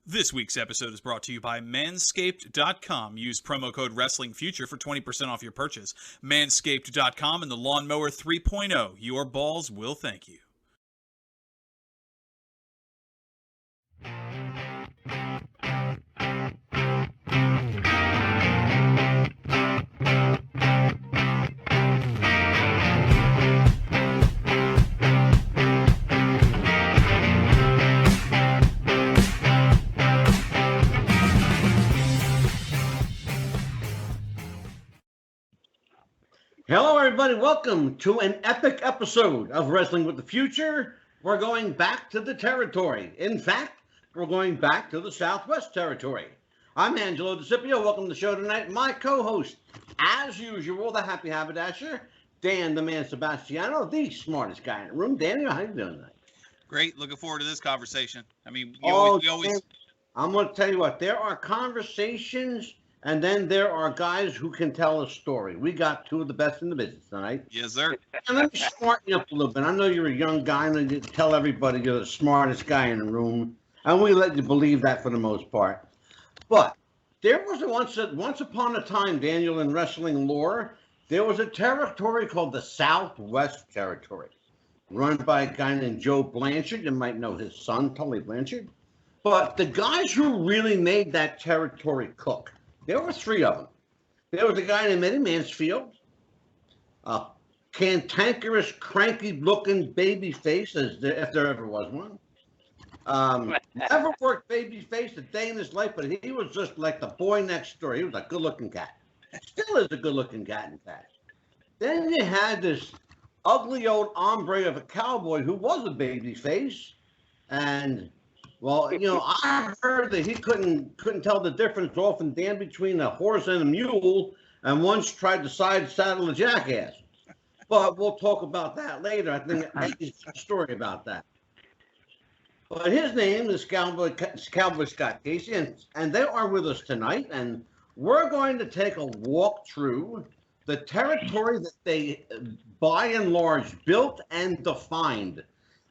This week's episode is brought to you by Manscaped.com. Use promo code WrestlingFuture for 20% off your purchase. Manscaped.com and the Lawnmower 3.0. Your balls will thank you. Hello, everybody. Welcome to an epic episode of Wrestling with the Future. We're going back to the territory. In fact, we're going back to the Southwest Territory. I'm Angelo DeCipio. Welcome to the show tonight. My co-host, as usual, the happy haberdasher, Dan the Man Sebastiano, the smartest guy in the room. Daniel, how you doing tonight? Great. Looking forward to this conversation. I mean, I'm going to tell you what. There are conversations, and then there are guys who can tell a story. We got two of the best in the business tonight. Yes, sir. And let me smarten you up a little bit. I know you're a young guy, and you tell everybody you're the smartest guy in the room, and we let you believe that for the most part. But there was once upon a time, Daniel, in wrestling lore, there was a territory called the Southwest Territory, run by a guy named Joe Blanchard. You might know his son, Tully Blanchard. But the guys who really made that territory cook, there were three of them. There was a guy named Eddie Mansfield, a cantankerous, cranky-looking baby face, if there ever was one. Never worked baby face a day in his life, but he was just like the boy next door. He was a good-looking cat. Still is a good-looking cat, in fact. Then you had this ugly old hombre of a cowboy who was a baby face, and well, you know, I heard that he couldn't tell the difference often, Dan, between a horse and a mule, and once tried to side saddle a jackass. But we'll talk about that later. I think Eddie's got a story about that. But his name is Cowboy Scott Casey, and they are with us tonight, and we're going to take a walk through the territory that they, by and large, built and defined.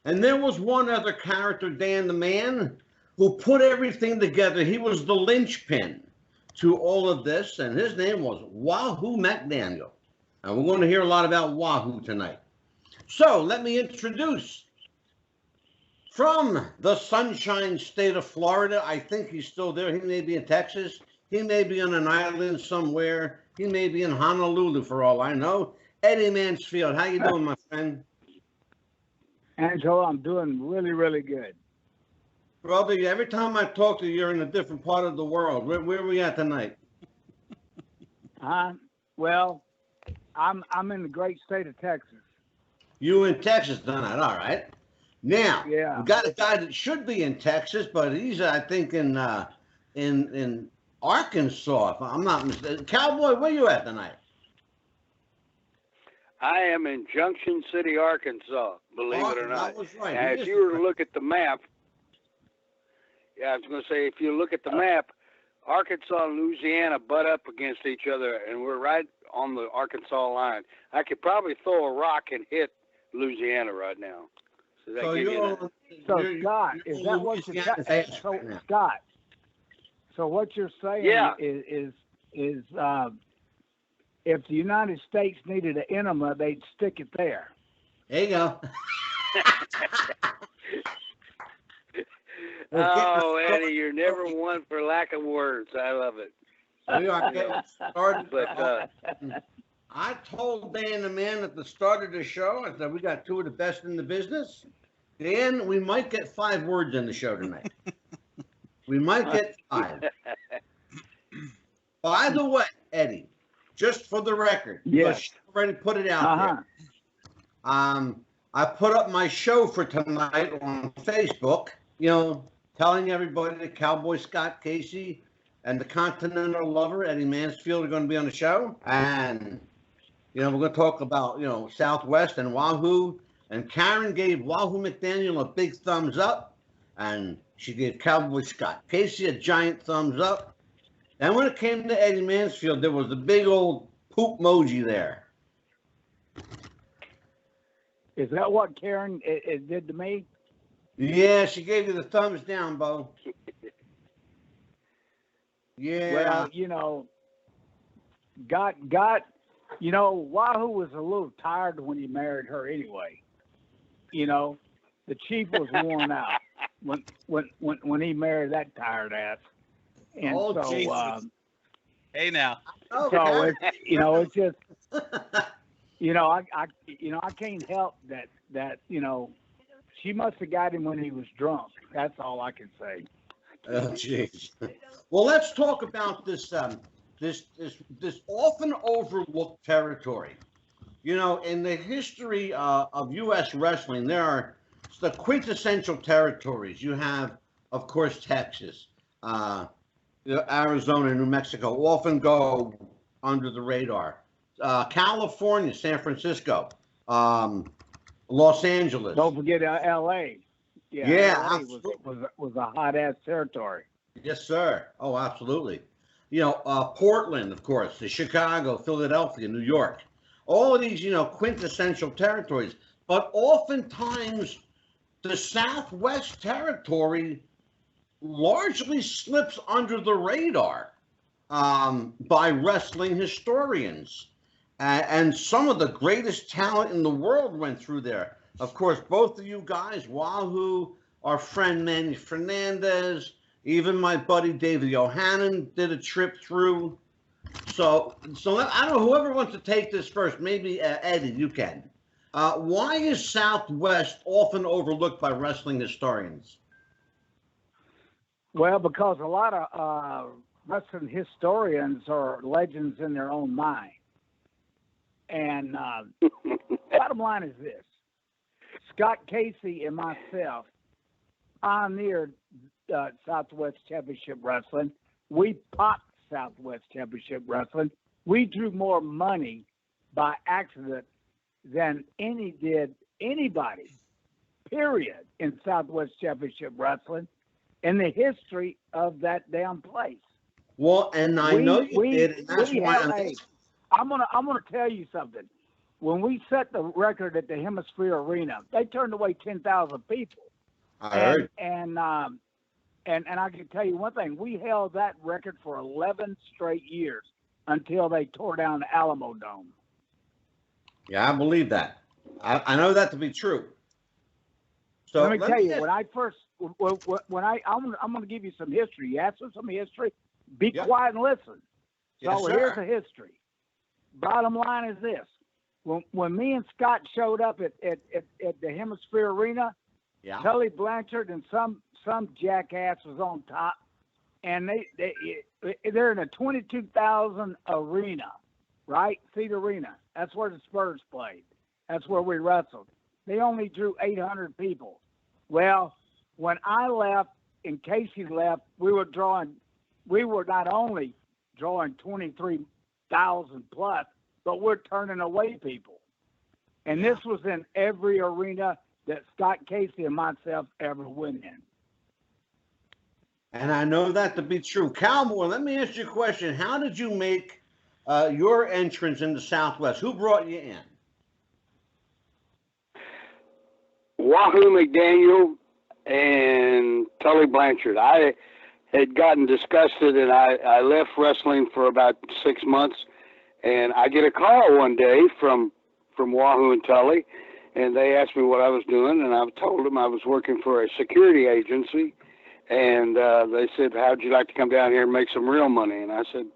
And there was one other character, Dan the Man, who put everything together. He was the linchpin to all of this, and his name was Wahoo McDaniel. And we're going to hear a lot about Wahoo tonight. So let me introduce, from the Sunshine State of Florida, I think he's still there. He may be in Texas. He may be on an island somewhere. He may be in Honolulu for all I know. Eddie Mansfield, how you doing, my friend? Angelo, I'm doing really, really good. Brother, every time I talk to you, you're in a different part of the world. Where are we at tonight? Well, I'm in the great state of Texas. You in Texas tonight, all right. Now, yeah, we got a guy that should be in Texas, but he's, I think, in Arkansas, if I'm not mistaken. Cowboy, where you at tonight? I am in Junction City, Arkansas, believe it or not. That was right. Now, if you were to look at the map, I was going to say, if you look at the map, Arkansas and Louisiana butt up against each other, and we're right on the Arkansas line. I could probably throw a rock and hit Louisiana right now. So Scott, is that what you're saying? So, Scott, so what you're saying is if the United States needed an enema, they'd stick it there. There you go. Oh, Eddie, you're never one for lack of words. I love it. We are getting started. But I told Dan the Man at the start of the show, I said we got two of the best in the business. Dan, we might get 5 words in the show tonight. We might get 5. By the way, Eddie, just for the record, yes, already put it out there. I put up my show for tonight on Facebook, you know, telling everybody that Cowboy Scott Casey and the Continental Lover, Eddie Mansfield, are going to be on the show. And, you know, we're going to talk about, you know, Southwest and Wahoo. And Karen gave Wahoo McDaniel a big thumbs up. And she gave Cowboy Scott Casey a giant thumbs up. And when it came to Eddie Mansfield, there was a big old poop emoji there. Is that what Karen it did to me? Yeah, she gave you the thumbs down, Bo. Yeah. Well, Wahoo was a little tired when he married her anyway. The chief was worn out when he married that tired ass. And hey now. So it's just I can't help that she must have got him when he was drunk. That's all I can say. Oh, jeez. Well, let's talk about this often overlooked territory. In the history of U.S. wrestling, there are the quintessential territories. You have, of course, Texas, Arizona, New Mexico often go under the radar. California, San Francisco, Los Angeles. Don't forget L.A. Yeah, LA was a hot ass territory. Yes, sir. Oh, absolutely. Portland, of course, Chicago, Philadelphia, New York. All of these, quintessential territories. But oftentimes, the Southwest territory largely slips under the radar by wrestling historians. And some of the greatest talent in the world went through there. Of course, both of you guys, Wahoo, our friend Manny Fernandez, even my buddy David Yohanan did a trip through. So I don't know, whoever wants to take this first, maybe Eddie, you can. Why is Southwest often overlooked by wrestling historians? Well, because a lot of wrestling historians are legends in their own mind. And bottom line is this. Scott Casey and myself pioneered Southwest Championship Wrestling. We popped Southwest Championship Wrestling. We drew more money by accident than anybody, period, in Southwest Championship Wrestling in the history of that damn place. Well, and I know you did, and that's why I'm gonna tell you something. When we set the record at the Hemisphere Arena, they turned away 10,000 people. I heard. And I can tell you one thing: we held that record for 11 straight years until they tore down the Alamo Dome. Yeah, I believe that. I know that to be true. So let me tell you, when I first, I'm going to give you some history. You asked for some history. Be quiet and listen. Yes, So sir. here's the history. Bottom line is this: when me and Scott showed up at the Hemisphere Arena, Tully Blanchard and some jackass was on top, and they're in a 22,000 arena, right? Seat arena. That's where the Spurs played. That's where we wrestled. They only drew 800 people. Well, when I left and Casey left, we were not only drawing 23,000 plus, but we're turning away people. And this was in every arena that Scott Casey and myself ever went in. And I know that to be true. Cowboy, let me ask you a question. How did you make your entrance in the Southwest? Who brought you in? Wahoo McDaniel and Tully Blanchard. I had gotten disgusted, and I left wrestling for about 6 months. And I get a call one day from Wahoo and Tully, and they asked me what I was doing, and I told them I was working for a security agency. And they said, how'd you like to come down here and make some real money? And I said,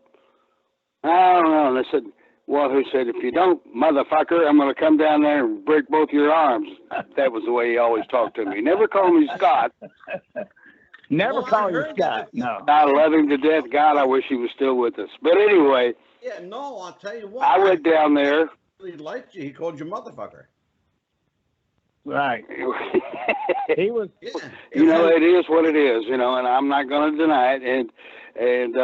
I don't know. And they said, Wahoo said, if you don't, motherfucker, I'm going to come down there and break both your arms. That was the way he always talked to me. He never called me Scott. Never call you Scott. No. I love him to death. God, I wish he was still with us. But anyway. Yeah, no, I'll tell you what. I went down there. He liked you. He called you motherfucker. Right. He was. Yeah. It is what it is, and I'm not going to deny it. And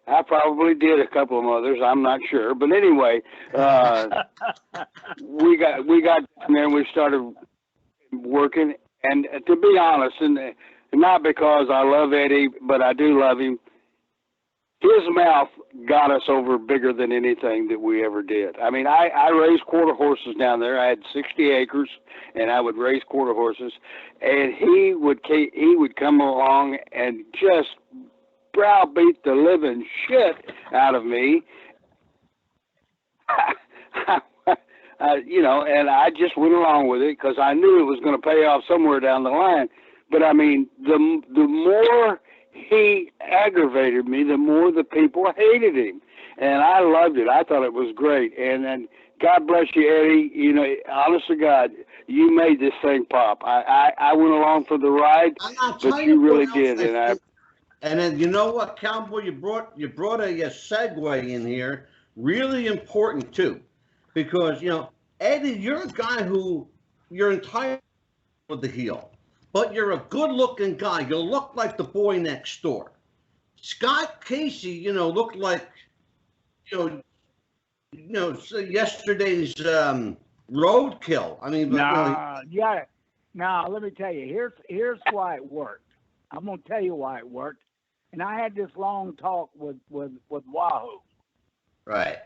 I probably did a couple of others. I'm not sure. But anyway, we got down there and we started working. And to be honest, and not because I love Eddie, but I do love him, his mouth got us over bigger than anything that we ever did. I mean, I raised quarter horses down there. I had 60 acres, and I would raise quarter horses. And he would come along and just browbeat the living shit out of me. You know, and I just went along with it because I knew it was going to pay off somewhere down the line. But I mean, the more he aggravated me, the more the people hated him, and I loved it. I thought it was great. And then God bless you, Eddie. You know, honest to God, you made this thing pop. I went along for the ride, but you really did. And then you know what, Cowboy, you brought a segue in here, really important too. Because, you know, Eddie, you're a guy who you're entitled with the heel, but you're a good-looking guy. You look like the boy next door. Scott Casey, you know, looked like, yesterday's roadkill. I mean, let me tell you. Here's why it worked. I'm gonna tell you why it worked. And I had this long talk with Wahoo. Right.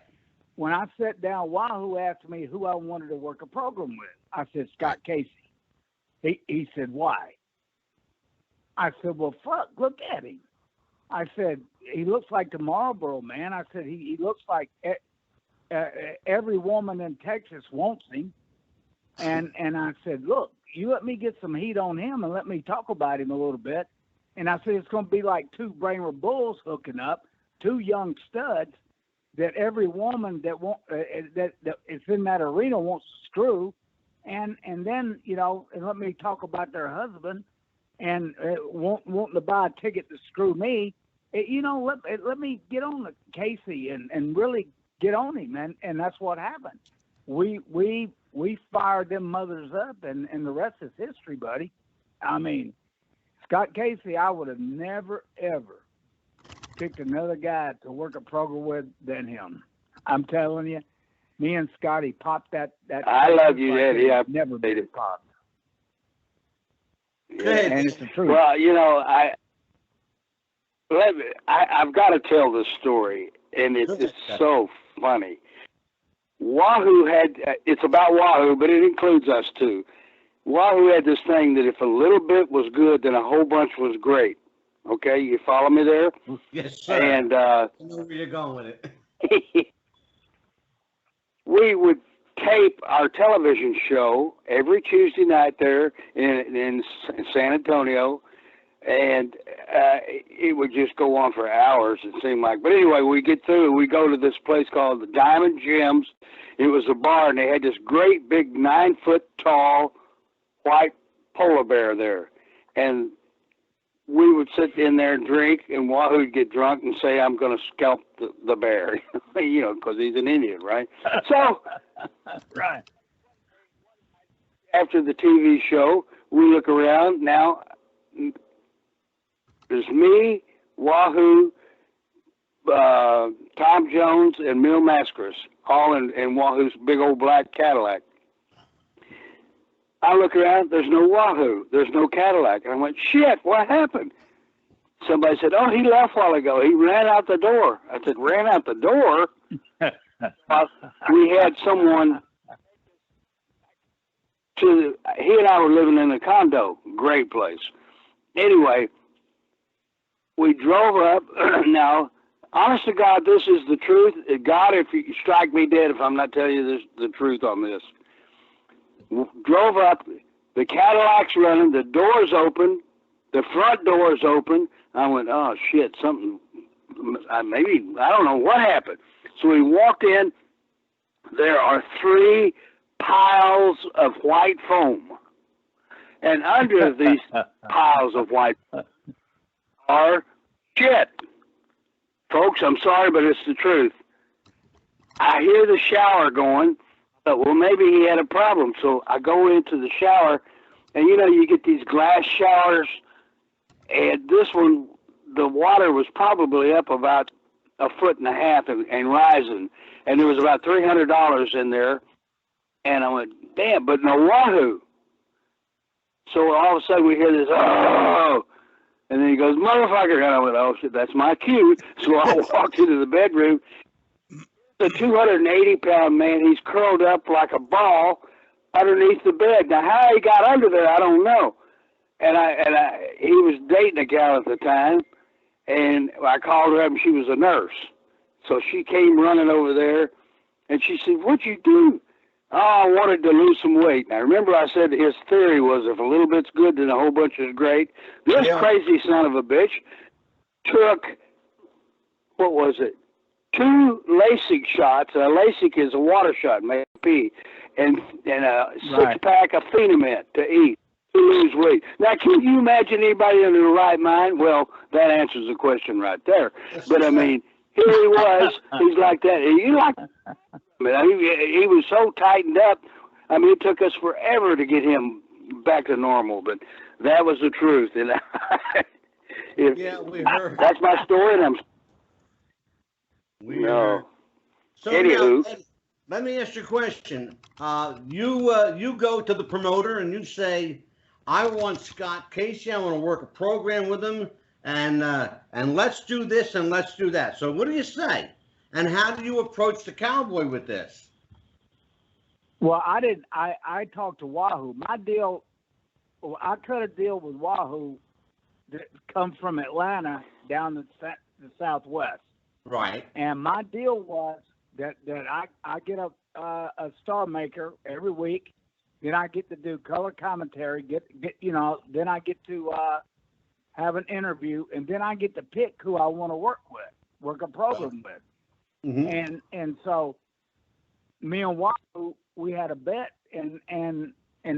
When I sat down, Wahoo asked me who I wanted to work a program with. I said, Scott Casey. He said, why? I said, well, fuck, look at him. I said, he looks like the Marlboro Man. I said, he looks like every woman in Texas wants him. And I said, look, you let me get some heat on him and let me talk about him a little bit. And I said, it's going to be like two Bramer Bulls hooking up, two young studs that every woman that is in that arena wants to screw, and then, you know, and let me talk about their husband and wanting to buy a ticket to screw me. Let me get on the Casey and really get on him, and that's what happened. We fired them mothers up, and the rest is history, buddy. I mean, Scott Casey, I would have never ever picked another guy to work a program with than him. I'm telling you, me and Scotty popped that. I love you, Eddie. I've never made it pop. Yeah. And it's the truth. Well, you know, I've got to tell this story, and it's so funny. Wahoo had, it's about Wahoo, but it includes us too. Wahoo had this thing that if a little bit was good, then a whole bunch was great. Okay, you follow me there? Yes, sir. And I know where you're going with it. We would tape our television show every Tuesday night there in San Antonio, and it would just go on for hours, it seemed like. But anyway, we get through, we go to this place called the Diamond Gems. It was a bar, and they had this great big 9-foot-tall white polar bear there. And we would sit in there and drink, and Wahoo would get drunk and say, I'm going to scalp the bear, you know, because he's an Indian, right? So, right. After the TV show, we look around. Now, there's me, Wahoo, Tom Jones, and Mil Mascaras, all in Wahoo's big old black Cadillac. I look around, there's no Wahoo, there's no Cadillac. And I went, shit, what happened? Somebody said, oh, he left a while ago. He ran out the door. I said, ran out the door? We had someone he and I were living in a condo, great place. Anyway, we drove up. Now, honest to God, this is the truth. God, if you strike me dead if I'm not telling you the truth on this. Drove up, the Cadillac's running, the door's open, the front door's open. I went, oh shit, something, maybe, I don't know what happened. So we walked in, there are 3 piles of white foam. And under these piles of white are shit. Folks, I'm sorry, but it's the truth. I hear the shower going. But, well, maybe he had a problem. So I go into the shower, and, you know, you get these glass showers, and this one, the water was probably up about 1.5 foot and rising, and there was about $300 in there, and I went, damn, but no Wahoo. So all of a sudden we hear this, oh, and then he goes, motherfucker, and I went, oh, shit, that's my cue. So I walked into the bedroom. The 280-pound man, he's curled up like a ball underneath the bed. Now, how he got under there, I don't know. And he was dating a gal at the time, And I called her up, and she was a nurse. So she came running over there, and she said, "What'd you do?" "Oh, I wanted to lose some weight." Now, remember I said his theory was if a little bit's good, then a whole bunch is great. This crazy son of a bitch took, what was it, 2 LASIK shots. LASIK is a water shot, maybe, and a 6-pack of Phenamint to eat to lose weight. Now, can you imagine anybody in their right mind? Well, that answers the question right there. But, I mean, here he was. He's like that. You like, I mean, he was so tightened up. I mean, it took us forever to get him back to normal, but that was the truth. And we heard. That's my story, and So anywho, now, let me ask you a question. You go to the promoter and you say, "I want Scott Casey. I want to work a program with him, and let's do this and let's do that." So what do you say? And how do you approach the Cowboy with this? Well, I talked to Wahoo. My deal, I cut a deal with Wahoo that comes from Atlanta down the Southwest. Right. And my deal was that I get a star maker every week. Then I get to do color commentary. Then I get to have an interview, and then I get to pick who I want to work a program with. Mm-hmm. And so me and Wahoo, we had a bet, and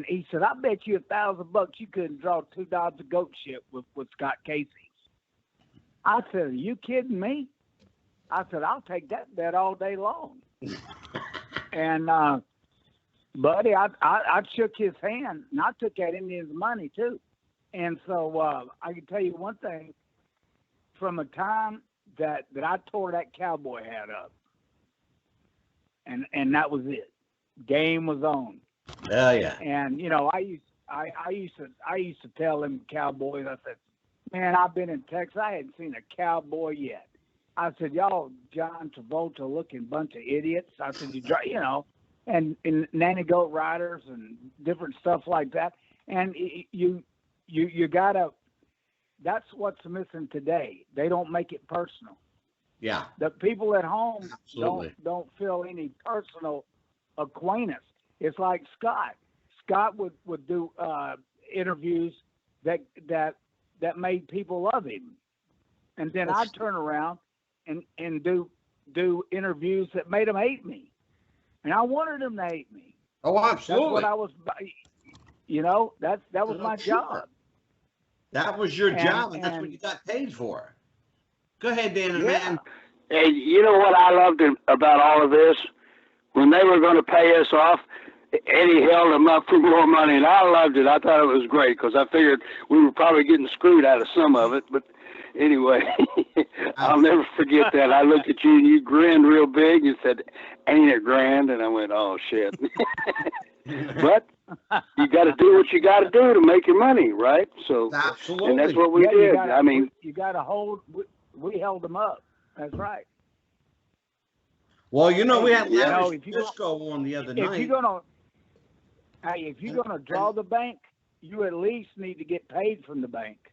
he said, "I bet you $1,000 you couldn't draw 2 dogs of goat shit with Scott Casey." I said, "Are you kidding me?" I said, "I'll take that bet all day long." And Buddy, I shook his hand, and I took that Indian's money too. And so I can tell you one thing: from a time that I tore that Cowboy hat up, and that was it. Game was on. Oh yeah. And I used to tell them Cowboys, I said, "Man, I've been in Texas. I hadn't seen a cowboy yet." I said, "Y'all John Travolta looking bunch of idiots." I said, and nanny goat riders and different stuff like that. And you gotta. That's what's missing today. They don't make it personal. Yeah. The people at home Absolutely. don't feel any personal acquaintance. It's like Scott. Scott would do interviews that made people love him, and then I'd turn around and do interviews that made them hate me, and I wanted them to hate me. Oh, absolutely. That's what I was. That was my job. That was your job, and that's what you got paid for. Go ahead, Dan and man. Hey, you know what I loved about all of this? When they were going to pay us off, Eddie held them up for more money, and I loved it. I thought it was great because I figured we were probably getting screwed out of some of it. But anyway, I'll never forget that. I looked at you, and you grinned real big and said, "Ain't it grand?" And I went, "Oh, shit." But you got to do what you got to do to make your money, right? So, absolutely. And that's what we did. You got to hold. We held them up. That's right. Well, we had Larry Bisco on the other night. If you're gonna draw the bank, you at least need to get paid from the bank.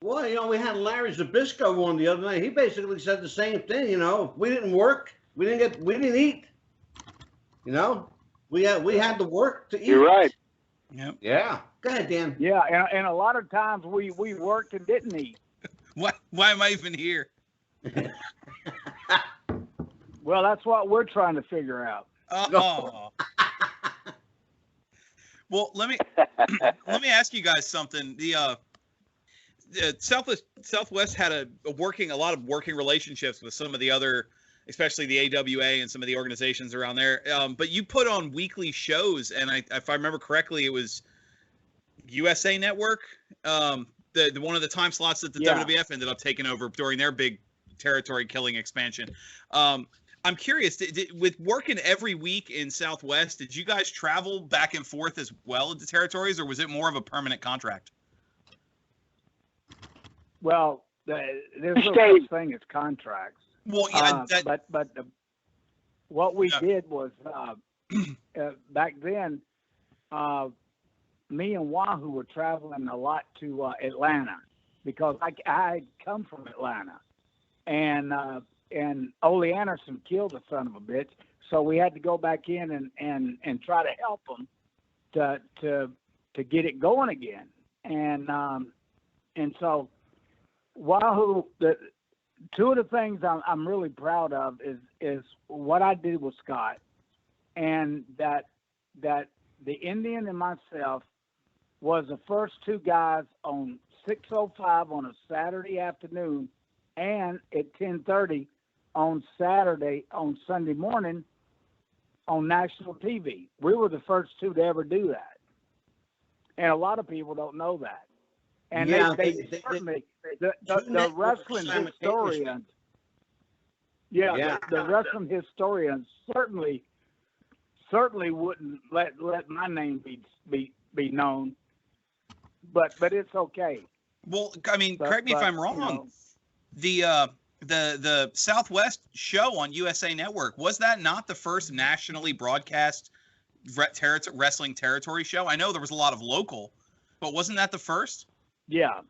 Well, we had Larry Zabisco on the other night. He basically said the same thing. We didn't work, we didn't eat. We had to work to eat. You're right. Yep. Yeah. Go ahead, Dan. Yeah, and a lot of times we worked and didn't eat. Why am I even here? Well, that's what we're trying to figure out. Oh. Well, let me ask you guys something. The Southwest had a lot of working relationships with some of the other, especially the AWA and some of the organizations around there. But you put on weekly shows, and if I remember correctly, it was USA Network. The one of the time slots that the WWF ended up taking over during their big territory killing expansion. I'm curious, with working every week in Southwest, did you guys travel back and forth as well into territories, or was it more of a permanent contract? Well, there's no such thing as contracts. Well, yeah, but what we did was back then, me and Wahoo were traveling a lot to Atlanta, because I come from Atlanta, and Ole Anderson killed the son of a bitch, so we had to go back in and try to help him to get it going again, and so Wahoo, two of the things I'm really proud of is what I did with Scott, and that the Indian and myself was the first two guys on 6:05 on a Saturday afternoon, and at 10:30 on Sunday morning on national TV. We were the first two to ever do that, and a lot of people don't know that. And yeah, they certainly the wrestling historians. Yeah. The wrestling historians certainly wouldn't let my name be known, but it's okay. Well, I mean, correct me if I'm wrong. The Southwest show on USA Network, was that not the first nationally broadcast wrestling territory show? I know there was a lot of local, but wasn't that the first? Yeah.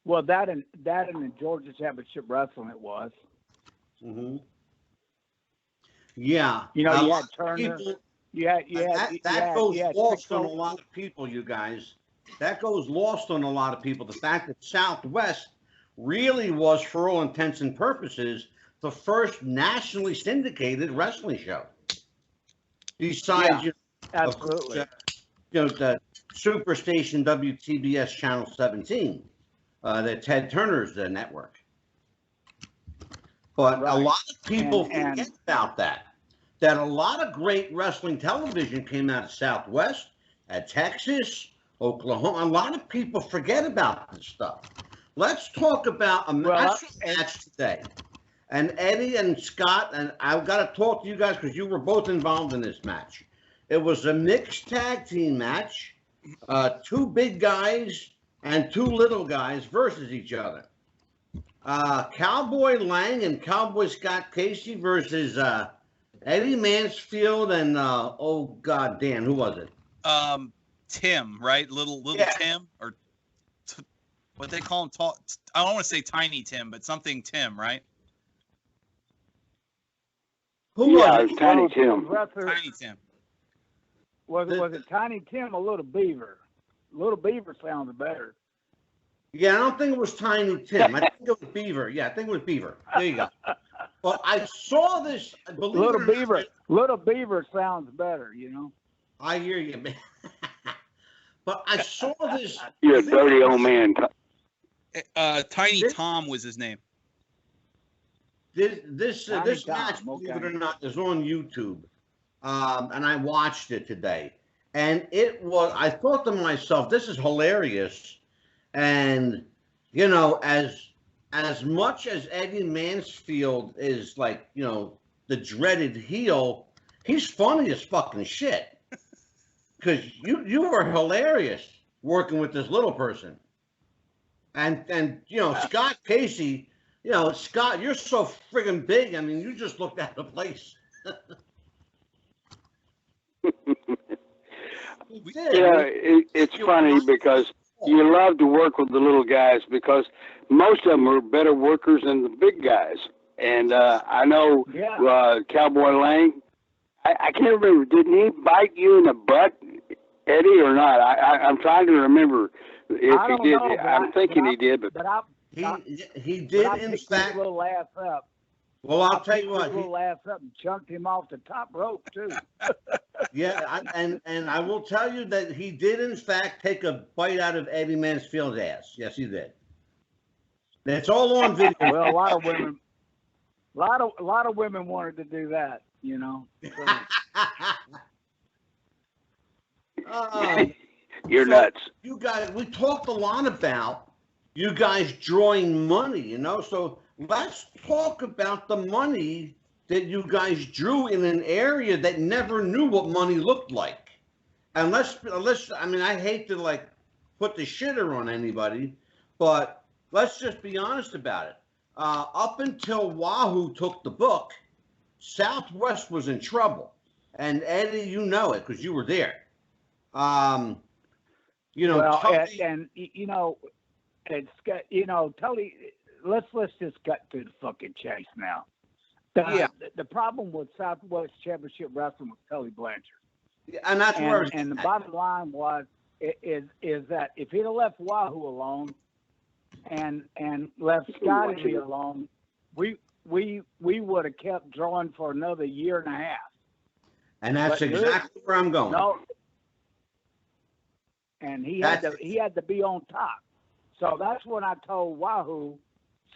Well, that and the Georgia Championship Wrestling it was. Mm-hmm. Yeah. You know, you had Turner. That goes lost on a lot of people, you guys. That goes lost on a lot of people. The fact that Southwest really was, for all intents and purposes, the first nationally syndicated wrestling show. Besides, absolutely. The Superstation WTBS Channel 17, that Ted Turner's network. But a lot of people forget about that. That a lot of great wrestling television came out of Southwest, at Texas, Oklahoma. A lot of people forget about this stuff. Let's talk about a match today. And Eddy and Scott, and I've got to talk to you guys because you were both involved in this match. It was a mixed tag team match. Two big guys and two little guys versus each other. Cowboy Lang and Cowboy Scott Casey versus Eddy Mansfield and oh god damn, who was it? Tim, right? Little Tim, or what they call him? I don't want to say Tiny Tim, but something Tim, right? Who was it? Tiny Tim. Tiny Tim. Was it Tiny Tim or Little Beaver? Little Beaver sounds better. Yeah, I don't think it was Tiny Tim. I think it was Beaver. Yeah, I think it was Beaver. There you go. But I saw this. Little Beaver sounds better, you know. I hear you, man. But I saw this. You're a dirty old man. Tiny Tom was his name. This match, believe it or not, is on YouTube, and I watched it today, and it was. I thought to myself, this is hilarious, and you know, as much as Eddy Mansfield is like, you know, the dreaded heel, he's funny as fucking shit. Because you were hilarious working with this little person, and you know, Scott Casey. You know, Scott, you're so friggin' big. I mean, you just looked out of place. It's funny because you love to work with the little guys because most of them are better workers than the big guys. And I know Cowboy Lang, I can't remember, didn't he bite you in the butt, Eddy, or not? I'm trying to remember if he did. I'm thinking he did, but he did, in fact. His little ass up. Well, I'll tell you what. His little ass up and chunked him off the top rope too. Yeah, and I will tell you that he did, in fact, take a bite out of Eddy Mansfield's ass. Yes, he did. It's all on video. Well, a lot of women wanted to do that, you know. So. You're nuts. You guys, we talked a lot about you guys drawing money, you know. So let's talk about the money that you guys drew in an area that never knew what money looked like. And let's I mean, I hate to like put the shitter on anybody, but let's just be honest about it. Up until Wahoo took the book, Southwest was in trouble. And Eddy, you know it because you were there. You know, well, and you know, it's got, Tully. Let's just cut to the fucking chase now. The problem with Southwest Championship Wrestling was Tully Blanchard. And that's where. And the bottom line is that if he'd have left Wahoo alone and left Scotty alone, we would have kept drawing for another year and a half. And that's exactly where I'm going. No. And he had to be on top. So that's when I told Wahoo,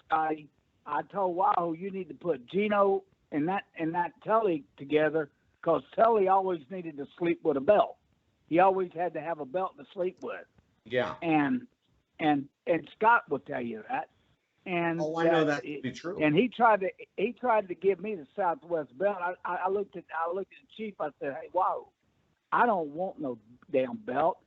Scotty, you need to put Gino and that Tully together, because Tully always needed to sleep with a belt. He always had to have a belt to sleep with. Yeah. And Scott will tell you that. And I know that to be true. And he tried to give me the Southwest belt. I looked at the chief. I said, "Hey, wow, I don't want no damn belt.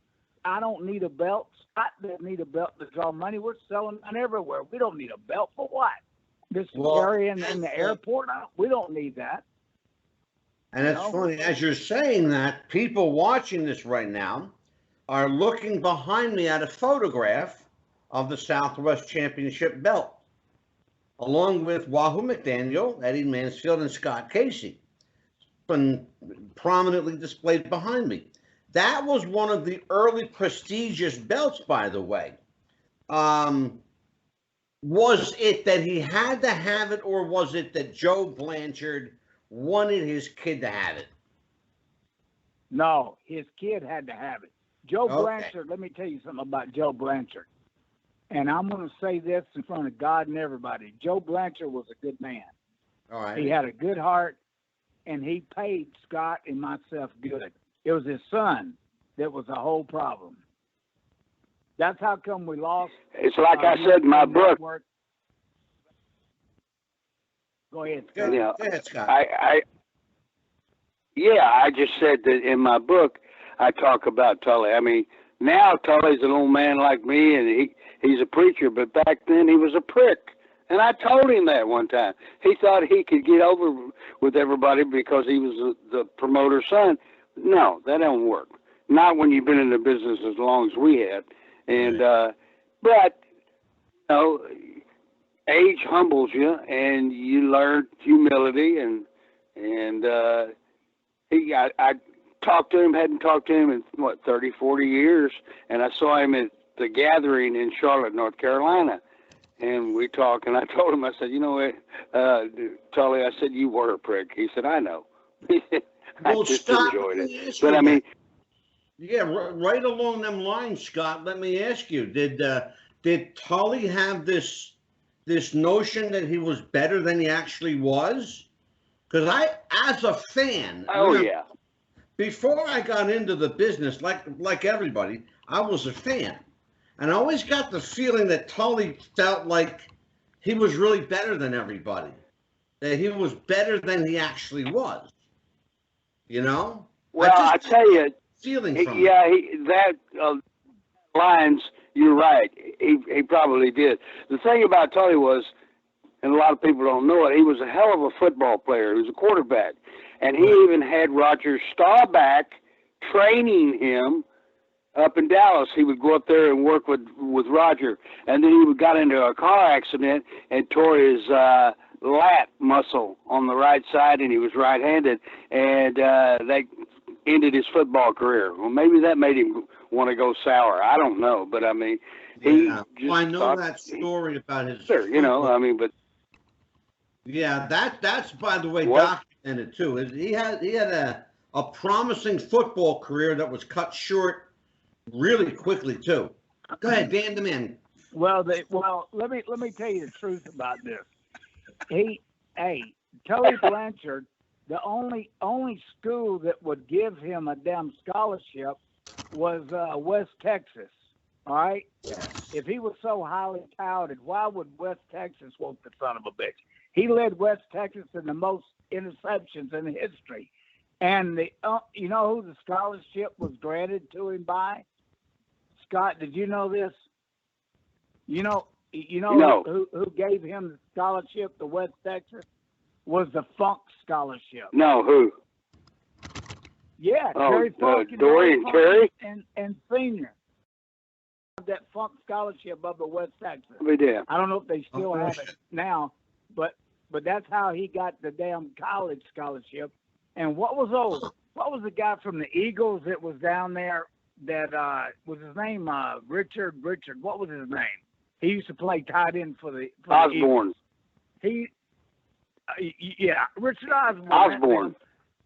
I don't need a belt. Scott doesn't need a belt to draw money. We're selling it everywhere. We don't need a belt for what? This area in the airport? We don't need that." And it's funny, as you're saying that, people watching this right now are looking behind me at a photograph of the Southwest Championship belt, along with Wahoo McDaniel, Eddie Mansfield, and Scott Casey, been prominently displayed behind me. That was one of the early prestigious belts, by the way. Was it that he had to have it, or was it that Joe Blanchard wanted his kid to have it? No, his kid had to have it. Joe Blanchard, let me tell you something about Joe Blanchard. And I'm going to say this in front of God and everybody. Joe Blanchard was a good man. All right. He had a good heart, and he paid Scott and myself good. It was his son that was the whole problem. That's how come we lost. It's like I said in my book. Go ahead, Scott. Go ahead, Scott. I just said that in my book, I talk about Tully. I mean, now Tully's an old man like me, and he's a preacher, but back then he was a prick. And I told him that one time. He thought he could get over with everybody because he was the promoter's son. No, that don't work. Not when you've been in the business as long as we have. And but age humbles you, and you learn humility. And I talked to him, hadn't talked to him in 30, 40 years, and I saw him at the gathering in Charlotte, North Carolina. And we talked, and I told him, I said, you know what, Tully, I said, you were a prick. He said, I know. I just enjoyed it. But I mean, yeah, right along them lines, Scott, let me ask you, did Tully have this notion that he was better than he actually was? Because as a fan, before I got into the business, like everybody, I was a fan. And I always got the feeling that Tully felt like he was really better than everybody. That he was better than he actually was. Well, I tell you, lines, you're right. He probably did. The thing about Tully was, and a lot of people don't know it, he was a hell of a football player. He was a quarterback. And he even had Roger Staubach training him up in Dallas. He would go up there and work with Roger. And then he got into a car accident and tore his lat muscle on the right side, and he was right-handed. And that ended his football career. Well, maybe that made him want to go sour. I don't know. But, I mean, I know that story about his... Sure, but... Yeah, that's by the way, documented too. He had a promising football career that was cut short really quickly too. Go ahead, Dan the man. Well, let me tell you the truth about this. Tully Blanchard, the only school that would give him a damn scholarship was West Texas. All right. Yes. If he was so highly touted, why would West Texas want the son of a bitch? He led West Texas in the most interceptions in history. And you know who the scholarship was granted to him by? Scott, did you know this? No. Who gave him the scholarship to West Texas? Was the Funk Scholarship. No, who? Yeah, Terry Funk Dorian Terry? And Senior. that Funk Scholarship up at West Texas. We did. I don't know if they still have it now, but that's how he got the damn college scholarship. And what was the guy from the Eagles that was down there that was his name Richard? What was his name? He used to play tight end for the Osborne. Richard Osborne. Osborne.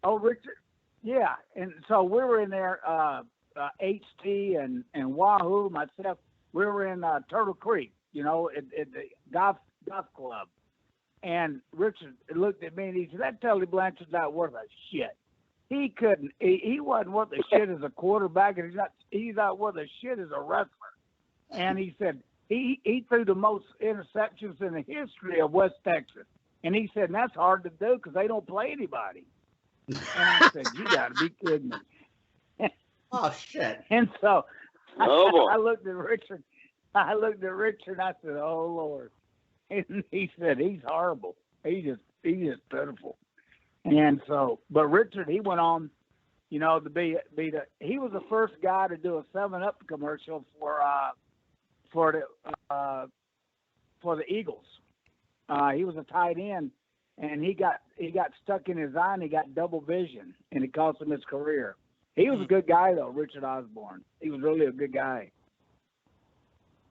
Oh, Richard. Yeah, and so we were in there, HT and Wahoo, myself. We were in Turtle Creek, at the golf club. And Richard looked at me and he said, "That Tully Blanchard's not worth a shit. He couldn't. He wasn't worth a shit as a quarterback, and he's not worth a shit as a wrestler." And he said he threw the most interceptions in the history of West Texas. And he said, and that's hard to do because they don't play anybody. And I said, "You got to be kidding me." Oh, shit. And so boy. I looked at Richard. And I said, "Oh, Lord." And he said, "He's horrible. He's just pitiful." And so, but Richard, he went on, to be he was the first guy to do a 7-Up commercial for the Eagles. He was a tight end, and he got stuck in his eye, and he got double vision, and it cost him his career. He was a good guy, though, Richard Osborne. He was really a good guy.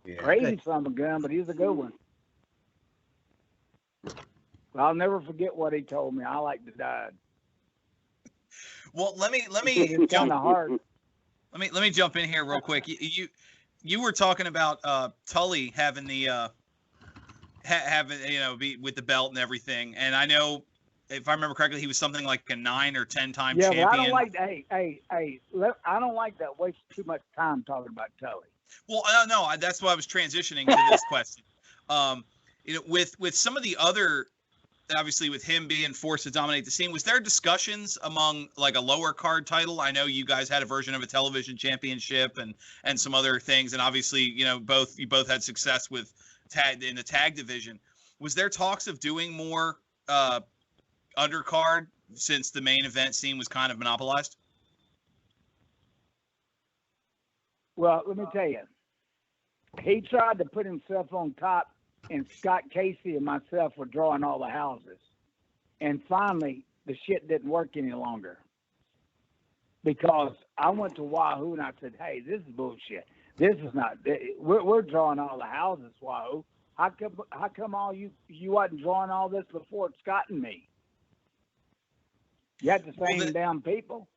Yeah, Crazy son of a gun, but he was a good one. I'll never forget what he told me. I like to die. Well, let me It's kind of hard. Let me jump in here real quick. You were talking about Tully having the be with the belt and everything, and I know if I remember correctly, he was something like a 9 or 10-time champion. Yeah, but I don't like that. I don't like that. Waste too much time talking about Tully. Well, no, that's why I was transitioning to this question. With some of the other, obviously with him being forced to dominate the scene, was there discussions among like a lower card title? I know you guys had a version of a television championship and some other things, and obviously you both had success with in the tag division. Was there talks of doing more undercard since the main event scene was kind of monopolized? Well, let me tell you, he tried to put himself on top, and Scott Casey and myself were drawing all the houses. And finally, the shit didn't work any longer. Because I went to Wahoo and I said, "Hey, this is bullshit. This is not, we're drawing all the houses, Wahoo. How come all you wasn't drawing all this before Scott and me? You had the same damn people."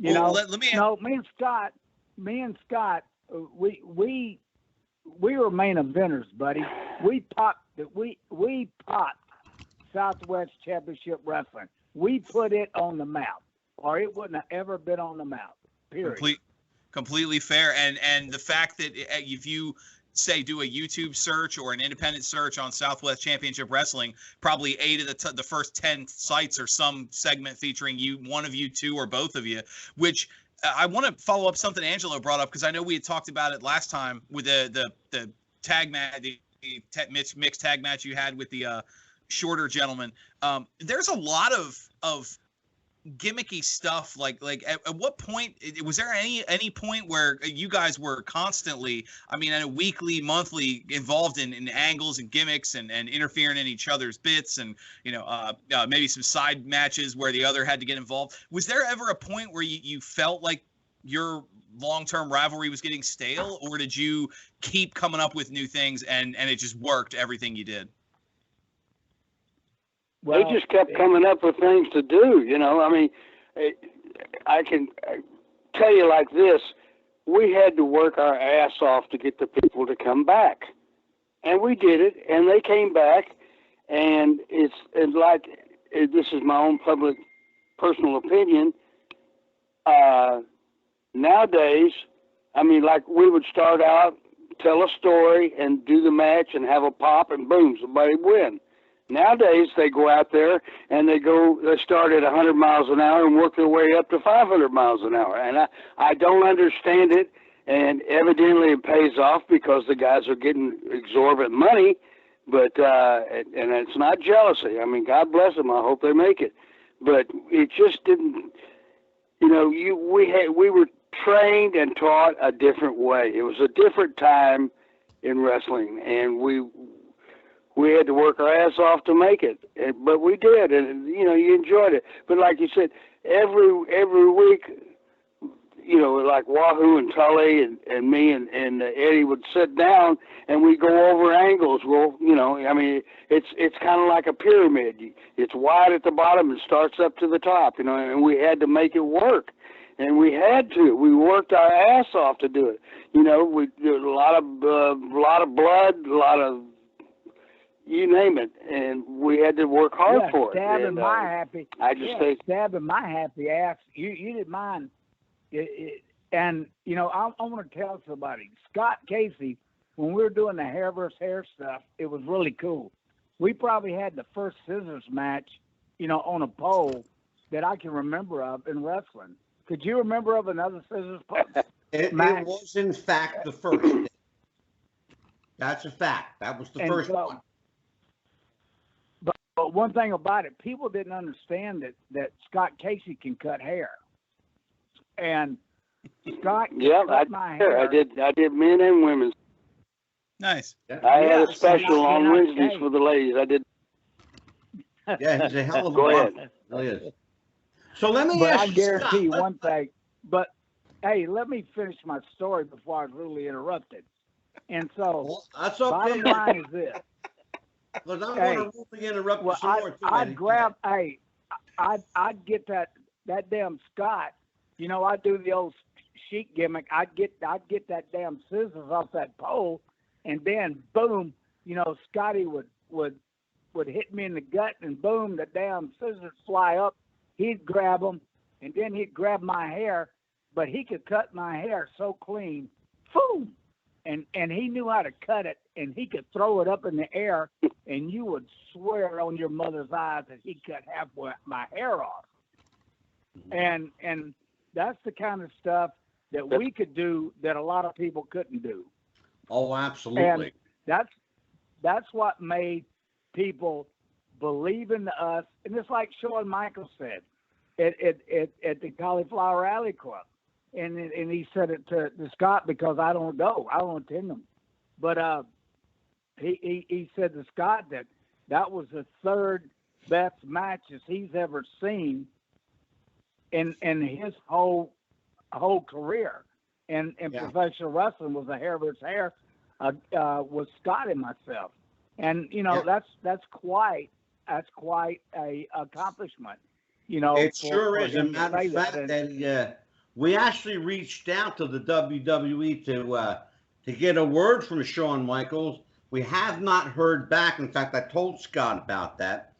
Let me. No, me and Scott, we were main eventers, buddy. We popped Southwest Championship Wrestling. We put it on the map, or it wouldn't have ever been on the map. Period. Completely fair. And the fact that if you say do a YouTube search or an independent search on Southwest Championship Wrestling, probably 8 of the first 10 sites are some segment featuring you, one of you, two, or both of you, which I want to follow up something Angelo brought up, because I know we had talked about it last time with the tag match, the mixed tag match you had with the shorter gentleman. There's a lot of gimmicky stuff. Like at what point was there any point where you guys were constantly, a weekly, monthly, involved in angles and gimmicks and interfering in each other's bits, and maybe some side matches where the other had to get involved? Was there ever a point where you felt like your long-term rivalry was getting stale, or did you keep coming up with new things and it just worked everything you did? Well, they just kept coming up with things to do, I can tell you like this. We had to work our ass off to get the people to come back. And we did it, and they came back, and this is my own personal opinion. Nowadays, we would start out, tell a story, and do the match, and have a pop, and boom, somebody win. Nowadays, they go out there and they start at 100 miles an hour and work their way up to 500 miles an hour. And I don't understand it, and evidently it pays off because the guys are getting exorbitant money, but and it's not jealousy. God bless them. I hope they make it. But it just didn't, we were trained and taught a different way. It was a different time in wrestling, and we had to work our ass off to make it, but we did, and you enjoyed it. But like you said, every week, like Wahoo and Tully and me and Eddy would sit down and we go over angles. Well, it's kind of like a pyramid. It's wide at the bottom and starts up to the top, and we had to make it work. And we had to. We worked our ass off to do it. We did a lot of blood, a lot of you name it, and we had to work hard for it. Stabbing my happy. I just think stabbing my happy ass. You didn't mind. And I want to tell somebody, Scott Casey, when we were doing the hair versus hair stuff, it was really cool. We probably had the first scissors match, on a pole that I can remember of in wrestling. Could you remember of another scissors match? It was, in fact, the first. That's a fact. That was the first one. But one thing about it, people didn't understand that Scott Casey can cut hair. And Scott cut my hair. I did men and women's. Nice. I had a special on Wednesdays for the ladies. I did. Yeah, he's a hell of a Go ahead. He is. So let me ask I you, guarantee Scott, you one thing. But hey, let me finish my story before I was rudely interrupted. And so, that's okay. Bottom line is this. Because I'm going to rudely interrupt you some more too. I'd grab. I'd get that damn Scott. I'd do the old sheet gimmick. I'd get that damn scissors off that pole, and then boom, Scotty would hit me in the gut, and boom, the damn scissors fly up. He'd grab them, and then he'd grab my hair, but he could cut my hair so clean, boom, and he knew how to cut it, and he could throw it up in the air, and you would swear on your mother's eyes that he cut half my hair off, and that's the kind of stuff that we could do that a lot of people couldn't do. Oh, absolutely. And that's what made people believe in us. And it's like Shawn Michaels said at the Cauliflower Alley Club. And he said it to Scott because I don't go. I don't attend them. But he said to Scott that was the third best matches he's ever seen in his whole career, and professional wrestling was a hair versus hair with Scott and myself, and that's quite a accomplishment. It sure is. As a matter of fact, that we actually reached out to the WWE to get a word from Shawn Michaels. We have not heard back. In fact, I told Scott about that.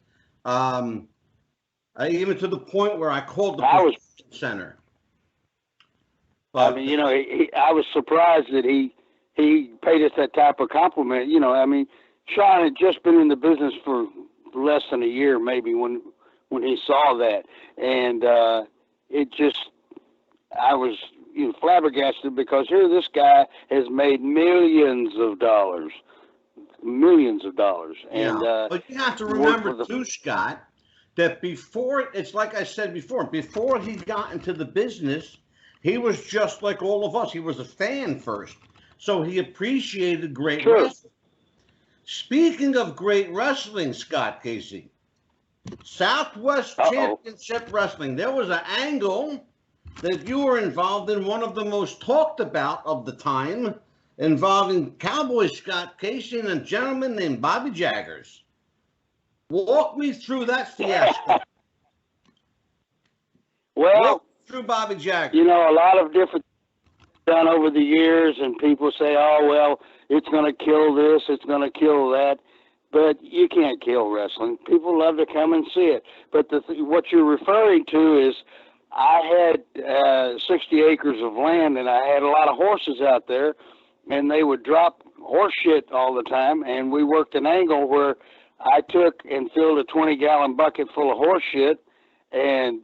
Even to the point where I called the center. But, I was surprised that he paid us that type of compliment. Shawn had just been in the business for less than a year, maybe, when he saw that, and I was flabbergasted because here this guy has made millions of dollars, and but you have to remember too, Scott, that it's like I said before he got into the business, he was just like all of us. He was a fan first. So he appreciated great wrestling. Speaking of great wrestling, Scott Casey, Southwest Championship Wrestling, there was an angle that you were involved in, one of the most talked about of the time, involving Cowboy Scott Casey and a gentleman named Bobby Jaggers. Walk me through that fiasco. Well, through Bobby Jaggers. A lot of different done over the years, and people say, "Oh, well, it's going to kill this, it's going to kill that," but you can't kill wrestling. People love to come and see it. But what you're referring to is, I had 60 acres of land, and I had a lot of horses out there, and they would drop horse shit all the time, and we worked an angle where I took and filled a 20-gallon bucket full of horse shit, and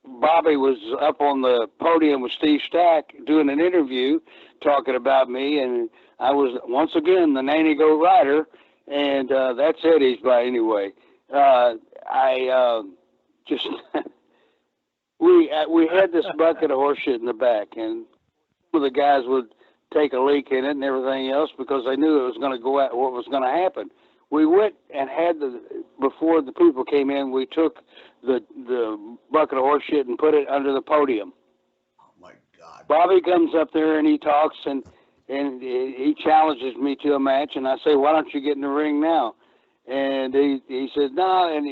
Bobby was up on the podium with Steve Stack doing an interview talking about me, and I was, once again, the Nanny Goat Rider, and that's Eddy's by anyway. I just, we had this bucket of horse shit in the back, and some of the guys would take a leak in it and everything else because they knew it was going to go out. What was going to happen? We went and had before the people came in. We took the bucket of horse shit and put it under the podium. Oh my God! Bobby comes up there and he talks and he challenges me to a match, and I say, "Why don't you get in the ring now?" And he said, "No," and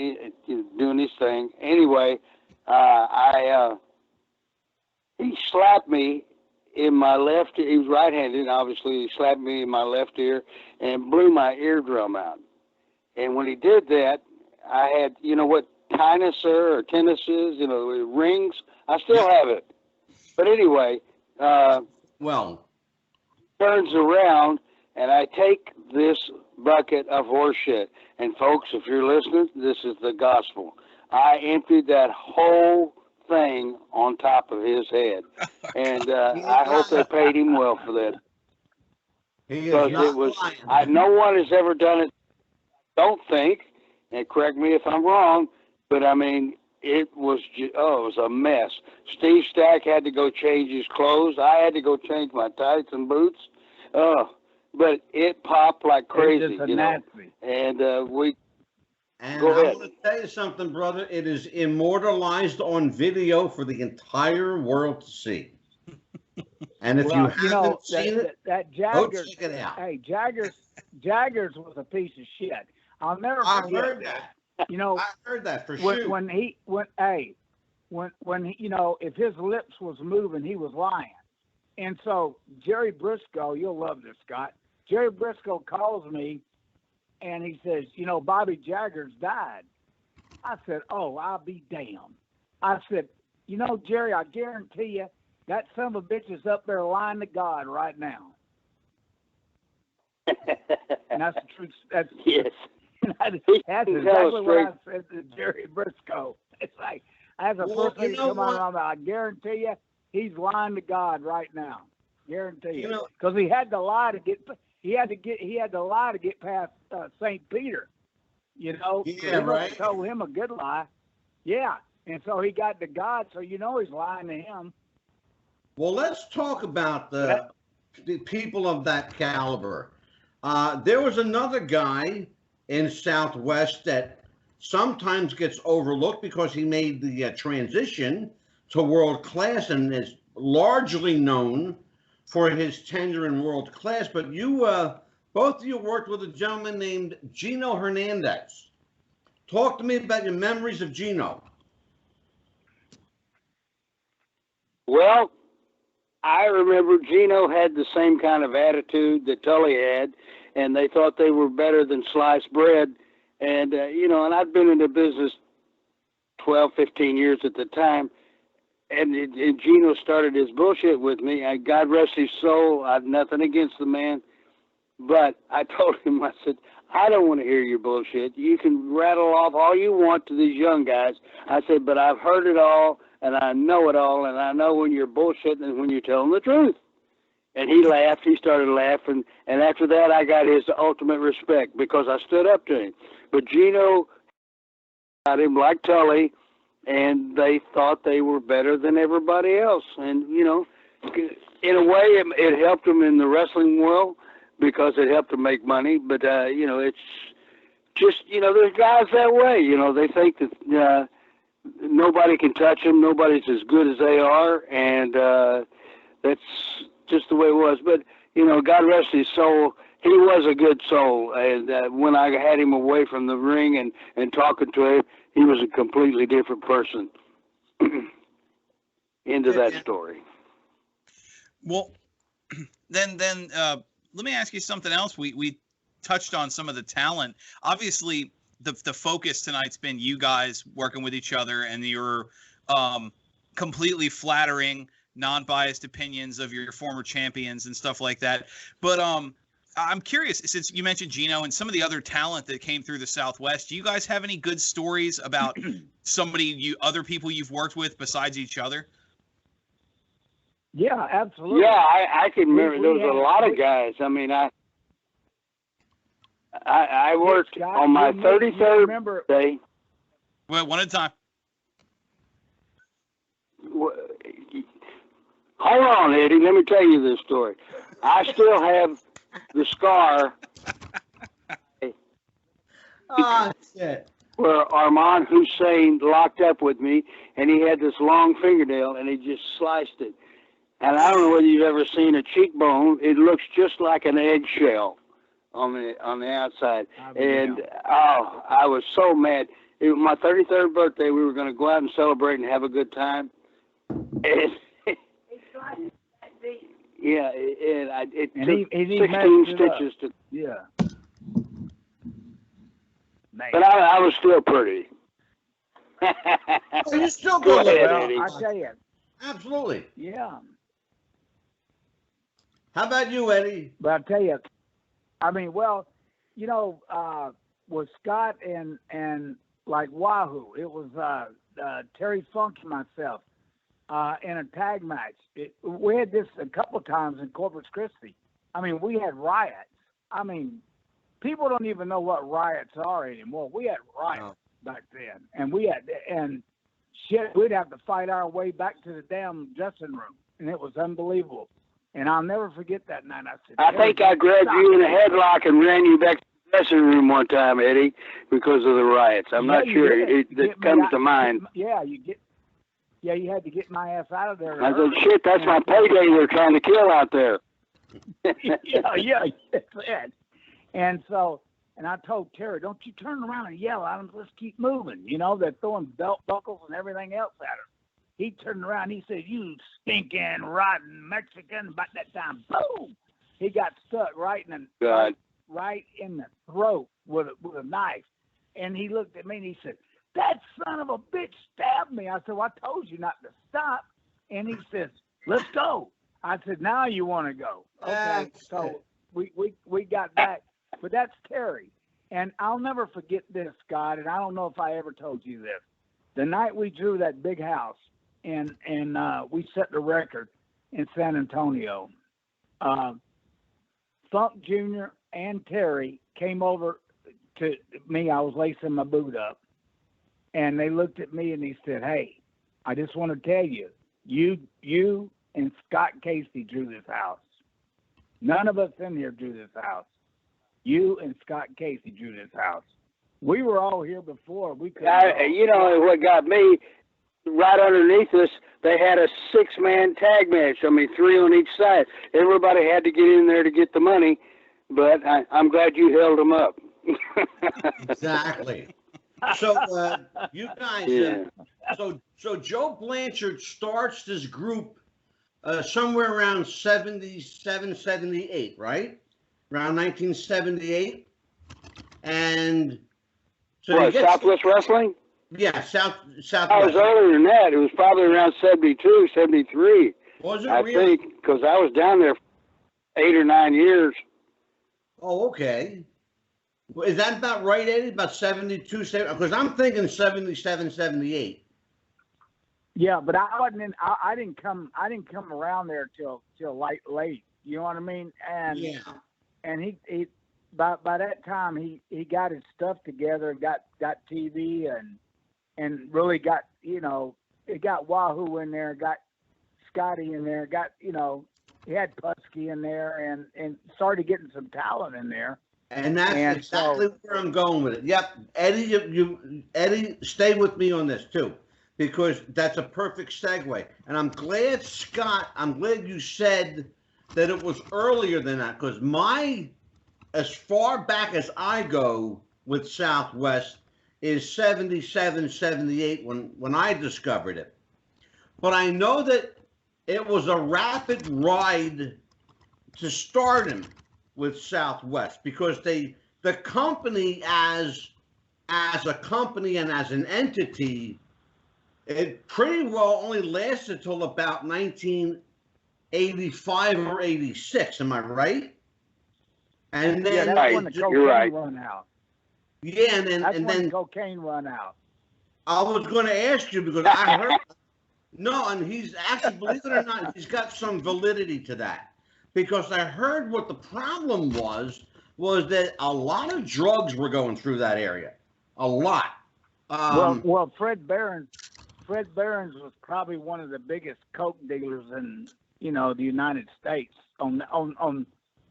he's doing his thing. Anyway, he slapped me in my left ear. He was right-handed, obviously. He slapped me in my left ear and blew my eardrum out. And when he did that, I had, you know what tinnitus or tennis is, you know, rings. I still have it. But anyway, well, turns around and I take this bucket of horse shit. And folks, if you're listening, this is the gospel. I emptied that whole thing on top of his head. And I hope they paid him well for that. Because it was, no one has ever done it. Don't think, and correct me if I'm wrong, but I mean, it was it was a mess. Steve Stack had to go change his clothes. I had to go change my tights and boots. But it popped like crazy, you know. And we. And go ahead. I'm going to tell you something, brother. It is immortalized on video for the entire world to see. And if you haven't seen it, Jaggers, go check it out. Hey, Jaggers was a piece of shit. I'll never I forget heard that. You know, I heard that for sure. When he, you know, if his lips was moving, he was lying. And so Jerry Briscoe, you'll love this, Scott. Jerry Briscoe calls me and he says, you know, Bobby Jaggers died. I said, oh, I'll be damned. I said, you know, Jerry, I guarantee you that son of a bitch is up there lying to God right now. And that's the truth. That's, yes. That's exactly what I said to Jerry Briscoe. It's like, that's the first thing that come out. I guarantee you, he's lying to God right now. Guarantee you, because he had to lie to get. He had to lie to get past St. Peter. You know, yeah, right. Told him a good lie. Yeah, and so he got to God. So you know he's lying to him. Well, let's talk about the people of that caliber. There was another guy in Southwest that sometimes gets overlooked because he made the transition to world class and is largely known for his tenure in world class. But you, both of you worked with a gentleman named Gino Hernandez. Talk to me about your memories of Gino. Well, I remember Gino had the same kind of attitude that Tully had, and they thought they were better than sliced bread. And, you know, and I'd been in the business 12, 15 years at the time, and Gino started his bullshit with me. God rest his soul. I have nothing against the man, but I told him, I said, I don't want to hear your bullshit. You can rattle off all you want to these young guys. I said, but I've heard it all, and I know it all, and I know when you're bullshitting and when you're telling the truth. And he laughed. He started laughing. And after that, I got his ultimate respect because I stood up to him. But Gino got him like Tully, and they thought they were better than everybody else. And, you know, in a way, it helped them in the wrestling world because it helped them make money. But, you know, it's just, you know, there's guys that way. You know, they think that nobody can touch them. Nobody's as good as they are. And that's just the way it was. But, you know, God rest his soul, he was a good soul. And when I had him away from the ring and talking to him, he was a completely different person. Into that story. Well, then let me ask you something else. We touched on some of the talent. Obviously, the focus tonight's been you guys working with each other and your completely flattering, non-biased opinions of your former champions and stuff like that. But I'm curious, since you mentioned Gino and some of the other talent that came through the Southwest, do you guys have any good stories about other people you've worked with besides each other? Yeah, absolutely. Yeah, I can remember there was a lot of guys. I mean, I worked on my 33rd day. Well, one at a time. Hold on, Eddie. Let me tell you this story. I still have the scar. Oh, shit. Where Armand Hussein locked up with me, and he had this long fingernail, and he just sliced it. And I don't know whether you've ever seen a cheekbone. It looks just like an eggshell on the outside. And I was so mad. It was my 33rd birthday. We were going to go out and celebrate and have a good time. And yeah, it took 16 stitches to. Yeah. Man. But I was still pretty. Well, you're still good. Well, I tell you. Absolutely. Yeah. How about you, Eddie? But I tell you, I mean, well, you know, with Scott and like Wahoo, it was Terry Funk and myself in a tag match. We had this a couple of times in Corpus Christi. I mean, we had riots. I mean, people don't even know what riots are anymore. We had riots back then, and we'd have to fight our way back to the damn dressing room, and it was unbelievable. And I'll never forget that night. I think I grabbed you in a headlock and ran you back to the dressing room one time, Eddie, because of the riots. I'm not sure it comes to mind. Yeah, you had to get my ass out of there. I said, shit, that's my payday they're trying to kill out there. yeah, that's it. And so, and I told Terry, don't you turn around and yell at them. Let's keep moving. You know, they're throwing belt buckles and everything else at her. He turned around. He said, "You stinking, rotten Mexican!" About that time, boom! He got stuck right in the throat with a knife. And he looked at me and he said, "That son of a bitch stabbed me." I said, "Well, I told you not to stop." And he says, "Let's go." I said, "Now you want to go?" Okay, so we got back. But that's Terry. And I'll never forget this, Scott, and I don't know if I ever told you this. The night we drew that big house and we set the record in San Antonio, Funk Jr. and Terry came over to me. I was lacing my boot up. And they looked at me and he said, "Hey, I just want to tell you, you and Scott Casey drew this house. None of us in here drew this house. You and Scott Casey drew this house. We were all here before. You know what got me? Right underneath us, they had a 6-man tag match. I mean, 3 on each side. Everybody had to get in there to get the money, but I'm glad you held them up." Exactly. So you guys, so Joe Blanchard starts this group somewhere around 77, 78, right? Around 1978. And so what, Southwest Wrestling? Yeah, Southwest. I was earlier than that. It was probably around 72, 73. Was it I really? think, because I was down there 8 or 9 years. Oh, okay. Well, is that about right, Eddie? About 72, 70? Because I'm thinking 77, 78. Yeah, but I didn't come around there till late. You know what I mean? And yeah. And he by that time he got his stuff together, got TV and really got, you know, it got Wahoo in there, got Scotty in there, got, you know, he had Pusky in there and started getting some talent in there. And that's exactly where I'm going with it. Yep. Eddie, Eddie, stay with me on this too, because that's a perfect segue. And I'm glad, Scott, you said that it was earlier than that, because as far back as I go with Southwest is 77, 78 when I discovered it. But I know that it was a rapid ride to stardom with Southwest, because the company as a company and as an entity, it pretty well only lasted till about 1985 or 86. Am I right? And then that's when the cocaine run out. Yeah, and then the cocaine run out. I was going to ask you, because I heard and he's actually, believe it or not, he's got some validity to that, because I heard what the problem was that a lot of drugs were going through that area, a lot. Well, Fred Behrens was probably one of the biggest coke dealers the United States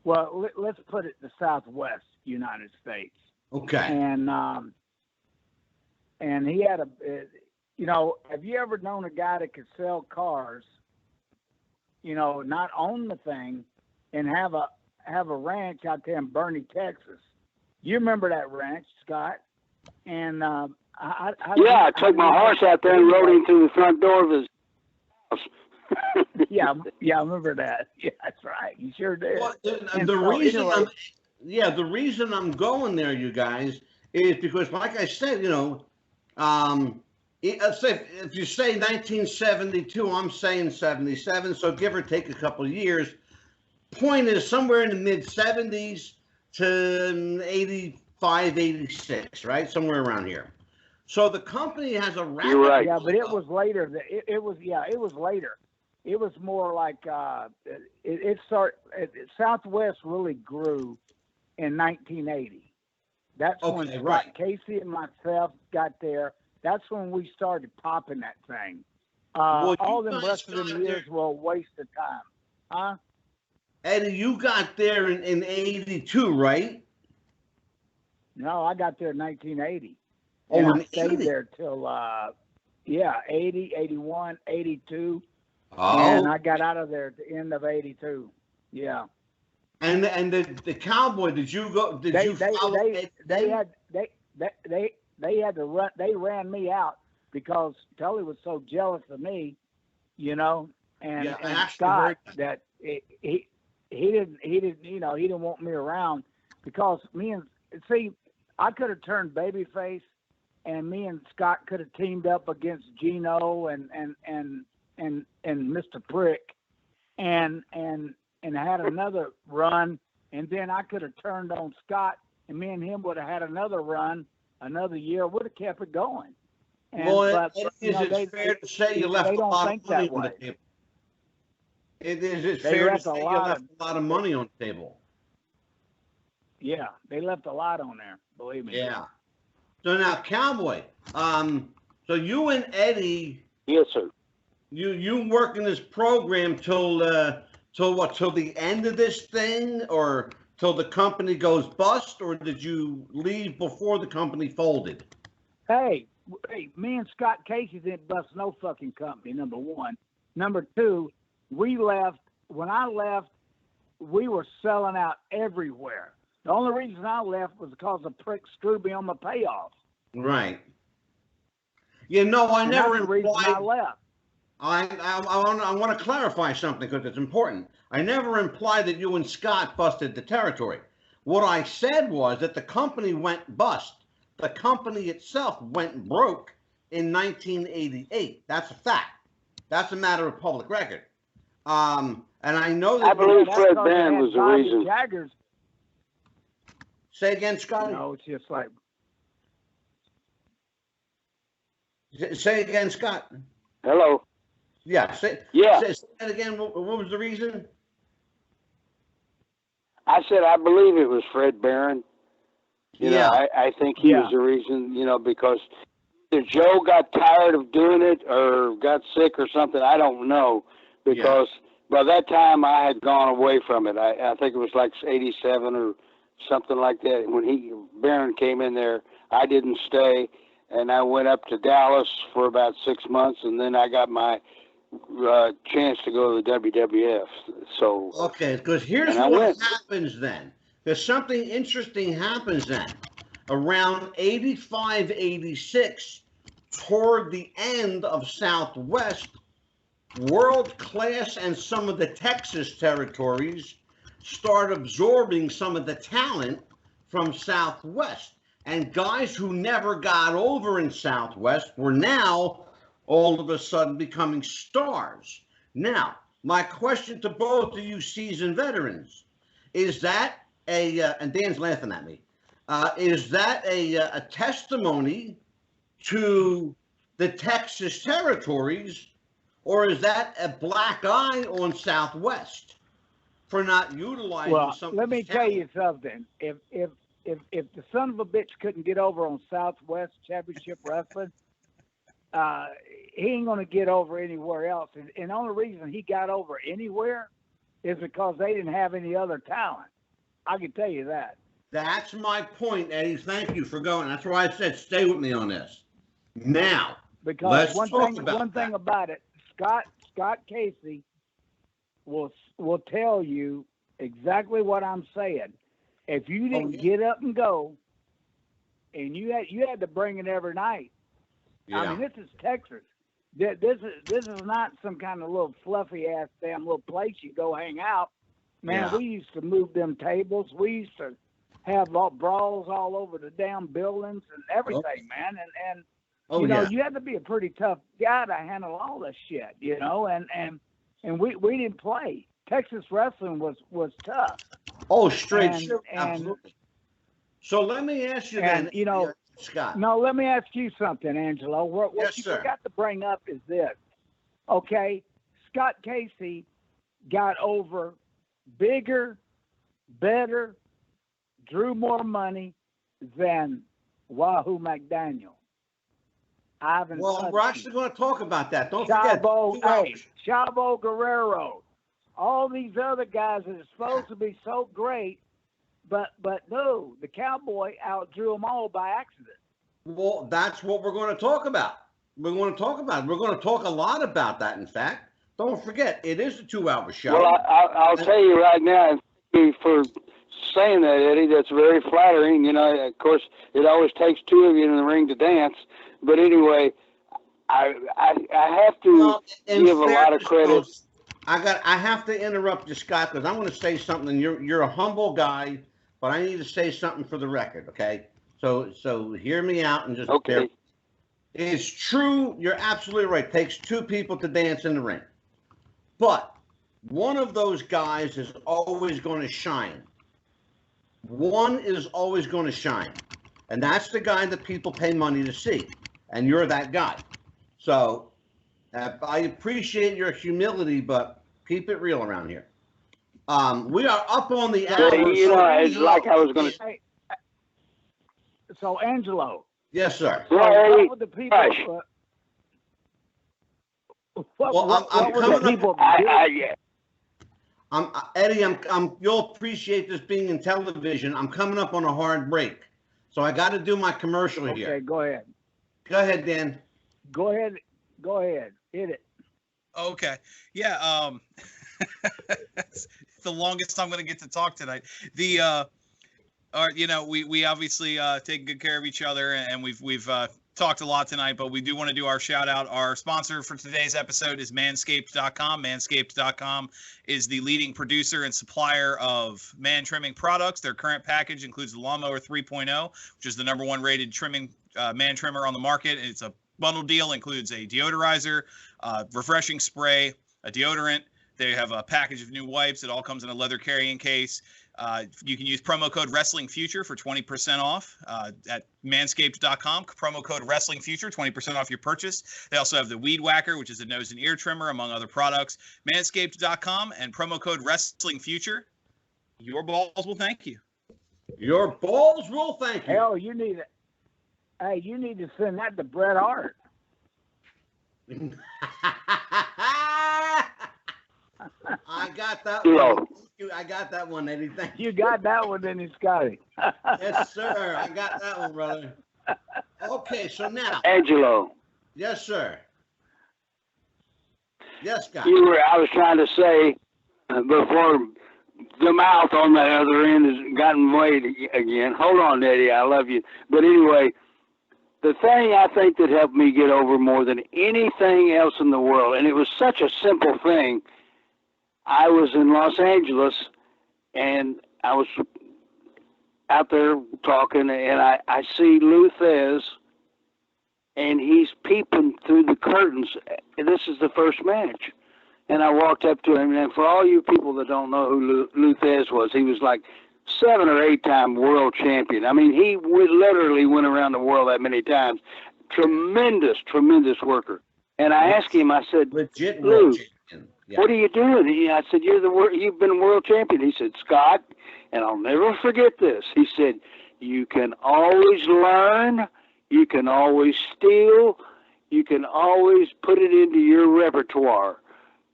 well, let's put it the Southwest United States. Okay. And he had have you ever known a guy that could sell cars, not own the thing and have a ranch out there in Bernie, Texas? You remember that ranch, Scott? And I took my horse out there and rode him through the front door of his house. yeah, I remember that. Yeah, that's right. You sure did. Well, the reason I'm going there, you guys, is because, like I said, let's say if you say 1972, I'm saying 77, so give or take a couple of years. Point is somewhere in the mid 70s to 85, 86, right? Somewhere around here. So the company has a rapid. You're right. Yeah, but it was later. It was later. It was more like Southwest really grew in 1980. That's when right. Casey and myself got there. That's when we started popping that thing. All the rest of the years were a waste of time. Huh? Eddie, you got there in 82, right? No, I got there in 1980. Oh, and I stayed there till 80, 81, 82. Oh. And I got out of there at the end of 82. Yeah. And the Cowboy, did you go? Did you follow? They had to run. They ran me out because Tully was so jealous of me, and Scott that he didn't want me around because I could have turned babyface, and me and Scott could have teamed up against Gino and Mr. Prick, and had another run, and then I could have turned on Scott, and me and him would have had another run, another year, would have kept it going. Is it fair to say you left a lot of money on the table? Is it fair to say you left a lot of money on the table? Yeah, they left a lot on there, believe me. Yeah. So now, Cowboy, so you and Eddie. Yes, sir. You work in this program till what? Till the end of this thing, or till the company goes bust, or did you leave before the company folded? Hey, me and Scott Casey didn't bust no fucking company. Number one. Number two, we left. When I left, we were selling out everywhere. The only reason I left was because the prick screwed me on my payoff. Right. I never implied. I left. I want to clarify something because it's important. I never implied that you and Scott busted the territory. What I said was that the company went bust. The company itself went broke in 1988. That's a fact. That's a matter of public record. And I know that. I believe Fred Barron was the reason. Jaggers. Say again, Scott. No, it's just like. Say again, Scott. Hello. Yeah. Say that again. What was the reason? I said I believe it was Fred Barron. I think he was the reason. Because either Joe got tired of doing it or got sick or something. I don't know. Because by that time I had gone away from it. I think it was like 87 or something like that. When Barron came in there, I didn't stay. And I went up to Dallas for about 6 months, and then I got my chance to go to the WWF. So okay, because here's what happens then. There's something interesting happens then. Around 85, 86, toward the end of Southwest, World Class and some of the Texas territories start absorbing some of the talent from Southwest. And guys who never got over in Southwest were now all of a sudden becoming stars. Now, my question to both of you seasoned veterans, is that and Dan's laughing at me, is that a testimony to the Texas territories, or is that a black eye on Southwest for not utilizing some? Well, let me tell you something. If the son of a bitch couldn't get over on Southwest Championship Wrestling, ain't going to get over anywhere else. And the only reason he got over anywhere is because they didn't have any other talent. I can tell you that. That's my point, Eddie. Thank you for going. That's why I said stay with me on this. Now, because one thing about it, Scott Casey will tell you exactly what I'm saying. If you didn't get up and go, and you had to bring it every night. Yeah. I mean, this is Texas. This is not some kind of little fluffy ass damn little place you go hang out. Man, we used to move them tables. We used to have brawls all over the damn buildings and everything, man. And you know, you had to be a pretty tough guy to handle all this shit, you know. And we didn't play. Texas wrestling was tough. Oh, straight shit, absolutely. So let me ask you then, you know, Scott. No, let me ask you something, Angelo. What you forgot to bring up is this. Okay, Scott Casey got over bigger, better, drew more money than Wahoo McDaniel. Well, we're actually going to talk about that. Don't forget. Chavo Guerrero. All these other guys that are supposed to be so great, but no, the Cowboy outdrew them all by accident. Well, that's what we're going to talk about. We're going to talk a lot about that, in fact. Don't forget, it is a 2-hour show. Well, I'll tell you right now, thank you for saying that, Eddie. That's very flattering. You know, of course, it always takes two of you in the ring to dance. But anyway, I have to give a lot of credit. I have to interrupt you, Scott, because I'm going to say something. You're a humble guy, but I need to say something for the record, okay? So hear me out and just okay. It's true. You're absolutely right. It takes two people to dance in the ring, but one of those guys is always going to shine. One is always going to shine, and that's the guy that people pay money to see, and you're that guy. So I appreciate your humility, but keep it real around here. We are up on the hour. You know, it's like I was going to say. So, Angelo. Yes, sir. What would the people? Eddie, you'll appreciate this being in television. I'm coming up on a hard break, so I got to do my commercial here. Okay, go ahead. Go ahead, Dan. Go ahead. Hit it. Okay. Yeah. It's the longest I'm going to get to talk tonight. You know, we obviously take good care of each other, and we've talked a lot tonight, but we do want to do our shout out. Our sponsor for today's episode is Manscaped.com. Manscaped.com is the leading producer and supplier of man trimming products. Their current package includes the Lawnmower 3.0, which is the #1 rated trimming man trimmer on the market. It's a bundle deal, includes a deodorizer, refreshing spray, a deodorant. They have a package of new wipes. It all comes in a leather carrying case. You can use promo code WrestlingFuture for 20% off at manscaped.com. Promo code WrestlingFuture, 20% off your purchase. They also have the Weed Whacker, which is a nose and ear trimmer, among other products. Manscaped.com and promo code WrestlingFuture. Your balls will thank you. Your balls will thank you. Hell, you need it. Hey, you need to send that to Bret Hart. I got that one. I got that one, Eddie. Thank you. You got that one, didn't you, Scotty? Yes, sir. I got that one, brother. Okay, so now. Angelo. Yes, sir. Yes, Scott. I was trying to say before the mouth on the other end has gotten weight again. Hold on, Eddie. I love you. But anyway, the thing I think that helped me get over more than anything else in the world, and it was such a simple thing. I was in Los Angeles, and I was out there talking, and I see Lou Thez, and he's peeping through the curtains. This is the first match. And I walked up to him, and for all you people that don't know who Lou Thez was, he was like 7 or 8 time world champion. I mean, he literally went around the world that many times. Tremendous worker. And I asked him, I said, legit Lou, yeah. What are you doing? I said, you've been world champion. He said, Scott, and I'll never forget this. He said, you can always learn, you can always steal, you can always put it into your repertoire,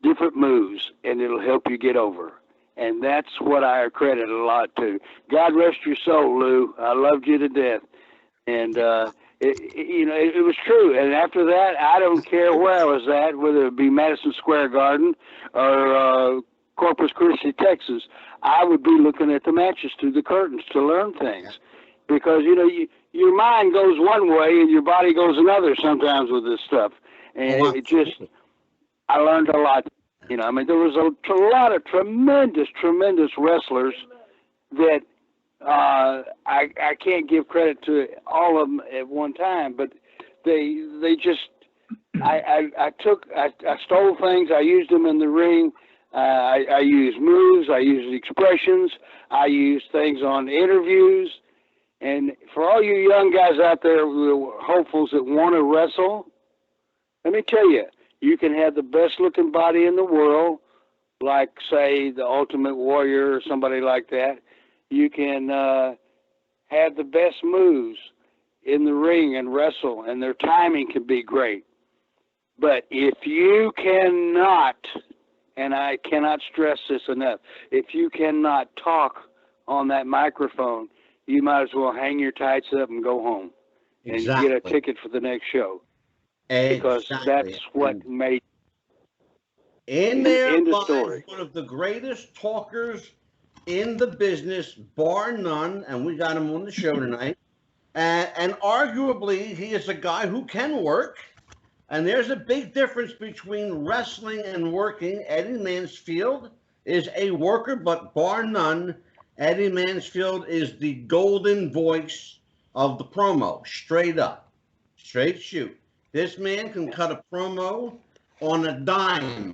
different moves, and it'll help you get over. And that's what I credit a lot to. God rest your soul, Lou. I loved you to death. And, it was true. And after that, I don't care where I was at, whether it be Madison Square Garden or Corpus Christi, Texas, I would be looking at the matches through the curtains to learn things. Because, your mind goes one way and your body goes another sometimes with this stuff. And I learned a lot. There was a lot of tremendous wrestlers that I can't give credit to all of them at one time, but they just, I stole things, I used them in the ring, I used moves, I used expressions, I used things on interviews. And for all you young guys out there who are hopefuls that want to wrestle, let me tell you, you can have the best looking body in the world, like, say, the Ultimate Warrior or somebody like that. You can have the best moves in the ring and wrestle, and their timing can be great. But if you cannot, and I cannot stress this enough, if you cannot talk on that microphone, you might as well hang your tights up and go home and get a ticket for the next show. Because that's what made in the story. One of the greatest talkers in the business, bar none, and we got him on the show tonight. And arguably, he is a guy who can work. And there's a big difference between wrestling and working. Eddy Mansfield is a worker, but bar none, Eddy Mansfield is the golden voice of the promo, straight up, straight shoot. This man can cut a promo on a dime,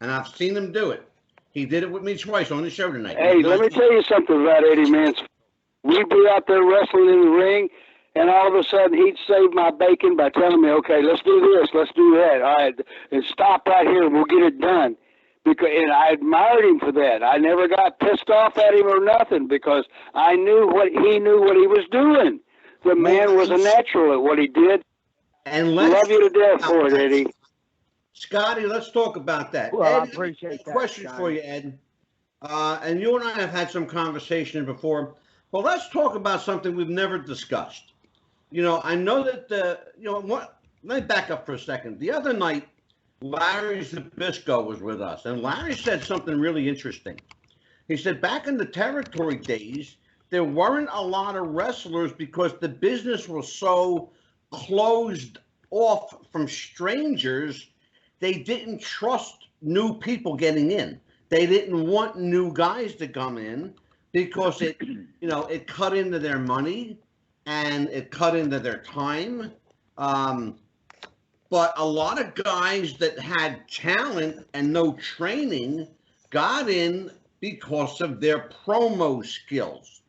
and I've seen him do it. He did it with me twice on the show tonight. Hey, let me tell you something about Eddy Mansfield. We'd be out there wrestling in the ring, and all of a sudden he'd save my bacon by telling me, okay, let's do this, let's do that, all right, and stop right here and we'll get it done. And I admired him for that. I never got pissed off at him or nothing because I knew he knew what he was doing. The man was a natural at what he did. And love you to death for it, Eddy. Scotty, let's talk about that. Well, Ed, I appreciate that. Question for you, Ed. And you and I have had some conversation before. Well, let's talk about something we've never discussed. I know that let me back up for a second. The other night, Larry Zbyszko was with us, and Larry said something really interesting. He said back in the territory days, there weren't a lot of wrestlers because the business was so closed off from strangers. They didn't trust new people getting in. They didn't want new guys to come in because it cut into their money and it cut into their time. But a lot of guys that had talent and no training got in because of their promo skills.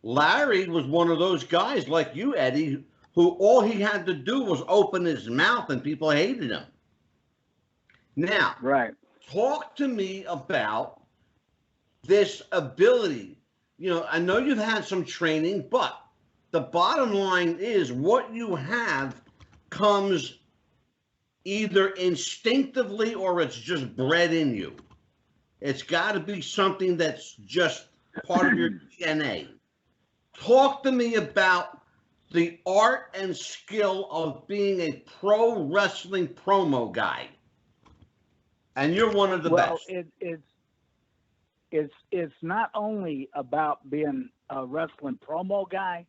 Larry was one of those guys like you, Eddy, who all he had to do was open his mouth and people hated him. Now, talk to me about this ability. I know you've had some training, but the bottom line is what you have comes either instinctively or it's just bred in you. It's got to be something that's just part of your DNA. Talk to me about the art and skill of being a pro wrestling promo guy. And you're one of the best. It's not only about being a wrestling promo guy.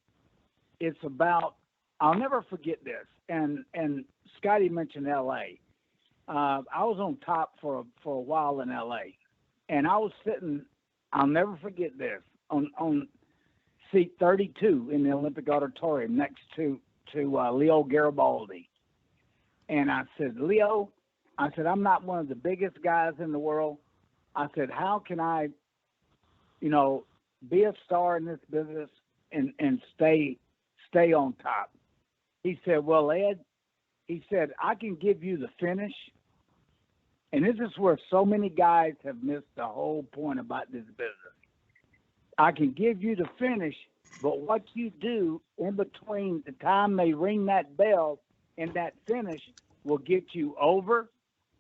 It's about, I'll never forget this. And Scotty mentioned L.A. I was on top for a while in L.A. And I was sitting, I'll never forget this, on seat 32 in the Olympic Auditorium next to Leo Garibaldi. And I said, Leo, I'm not one of the biggest guys in the world. I said, how can I, be a star in this business and stay on top? He said, well, Ed, he said, I can give you the finish. And this is where so many guys have missed the whole point about this business. I can give you the finish, but what you do in between the time they ring that bell and that finish will get you over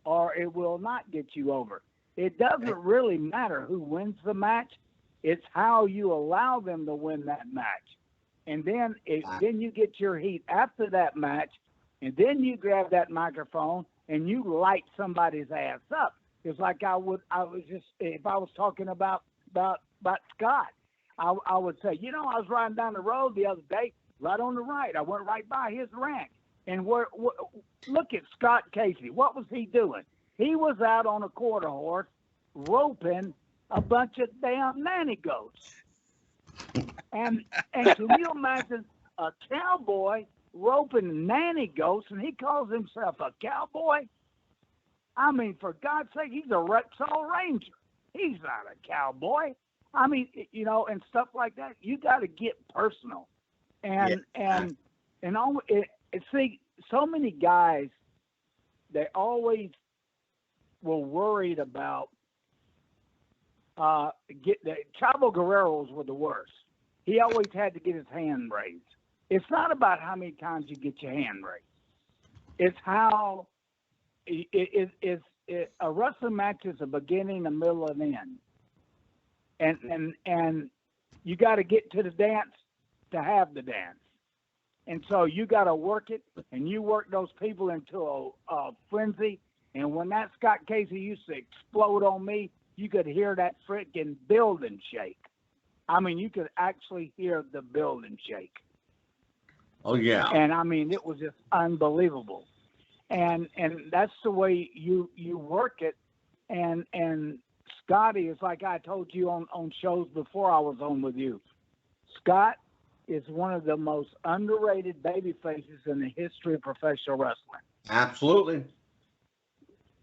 or it will not get you over. It doesn't really matter who wins the match. It's how you allow them to win that match. And then then you get your heat after that match, and then you grab that microphone and you light somebody's ass up. It's like if I was talking about Scott, I would say, I was riding down the road the other day, right on the right. I went right by his ranch. And look at Scott Casey. What was he doing? He was out on a quarter horse roping a bunch of damn nanny goats. And can you imagine a cowboy roping nanny goats and he calls himself a cowboy? I mean, for God's sake, he's a Reptile Ranger. He's not a cowboy. I mean, and stuff like that. You got to get personal. See, so many guys, they always were worried about Chavo Guerrero's were the worst. He always had to get his hand raised. It's not about how many times you get your hand raised. It's how a wrestling match is a beginning, a middle, and end. And you got to get to the dance to have the dance. And so you got to work it, and you work those people into a frenzy. And when that Scott Casey used to explode on me, you could hear that freaking building shake. I mean, you could actually hear the building shake. Oh, yeah. And, I mean, it was just unbelievable. And that's the way you work it. And Scotty is like I told you on shows before I was on with you. Scott is one of the most underrated baby faces in the history of professional wrestling. Absolutely.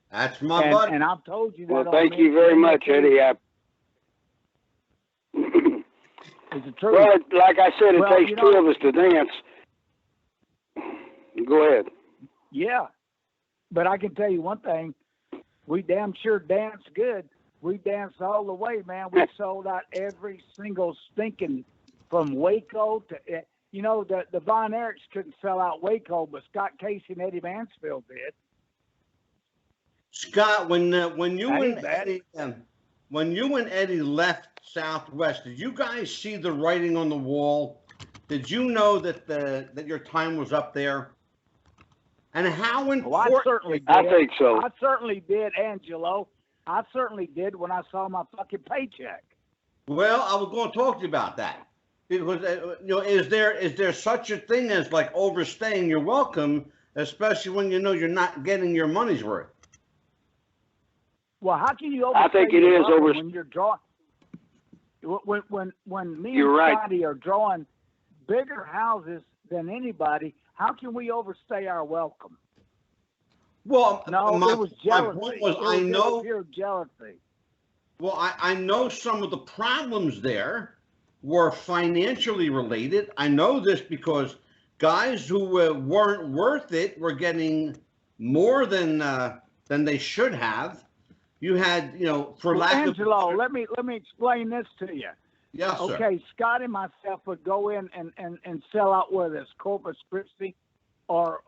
That's my buddy. And I've told you that. Well, thank you very much, Eddie. It's the truth. Well, like I said, it takes two of us to dance. Go ahead. Yeah. But I can tell you one thing. We damn sure danced good. We danced all the way, man. We sold out every single stinking from Waco to, the Von Erichs couldn't sell out Waco, but Scott Casey and Eddie Mansfield did. Scott, when you and Eddie left Southwest, did you guys see the writing on the wall? Did you know that your time was up there? And how important? I certainly did. I think so. I certainly did, Angelo. I certainly did when I saw my fucking paycheck. Well, I was going to talk to you about that. Because is there such a thing as like overstaying your welcome, especially when you know you're not getting your money's worth? Well, how can you overstay? I think it is when you're drawing. When me and Scotty are drawing bigger houses than anybody, how can we overstay our welcome? Well, no, it was jealousy. My point was, I know pure jealousy. Well, I know some of the problems there were financially related. I know this because guys who weren't worth it were getting more than they should have. You had, for lack of Angelo, let me explain this to you. Yes, sir. Okay, Scott and myself would go in and sell out whether it's Corpus Christi or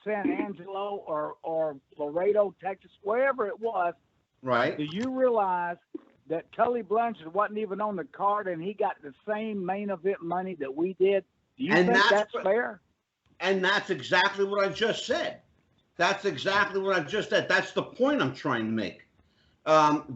San Angelo or Laredo, Texas, wherever it was. Right. Do you realize that Tully Blanchard wasn't even on the card and he got the same main event money that we did? Do you think that's fair? And that's exactly what I just said. That's exactly what I just said. That's the point I'm trying to make.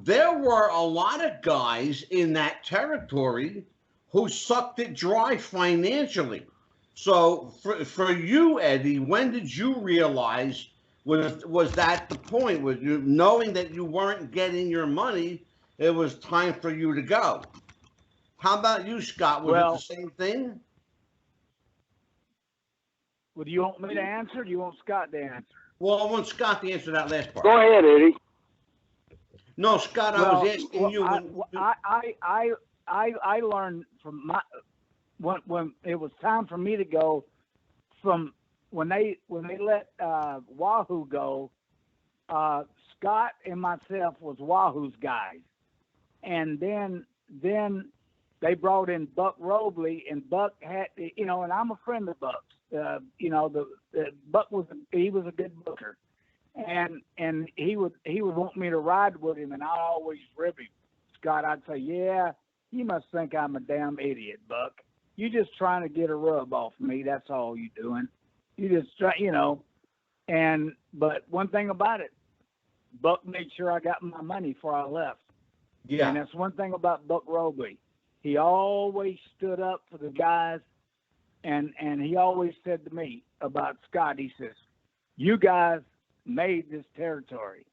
There were a lot of guys in that territory who sucked it dry financially. So for you, Eddie, when did you realize was that the point? Was you knowing that you weren't getting your money, it was time for you to go? How about you, Scott? Was it the same thing? Well, do you want me to answer or do you want Scott to answer? Well, I want Scott to answer that last part. Go ahead, Eddie. No, Scott, I was asking you. I learned from when it was time for me to go, from when they let Wahoo go, Scott and myself was Wahoo's guys, and then they brought in Buck Robley, and Buck had, and I'm a friend of Buck's. Buck was a good booker, and he would want me to ride with him, and I'd always rib him. Scott, I'd say, yeah, you must think I'm a damn idiot, Buck. You just trying to get a rub off me. That's all you doing. You just try, but one thing about it, Buck made sure I got my money before I left. Yeah. And that's one thing about Buck Roby. He always stood up for the guys, and he always said to me about Scott, he says, you guys made this territory.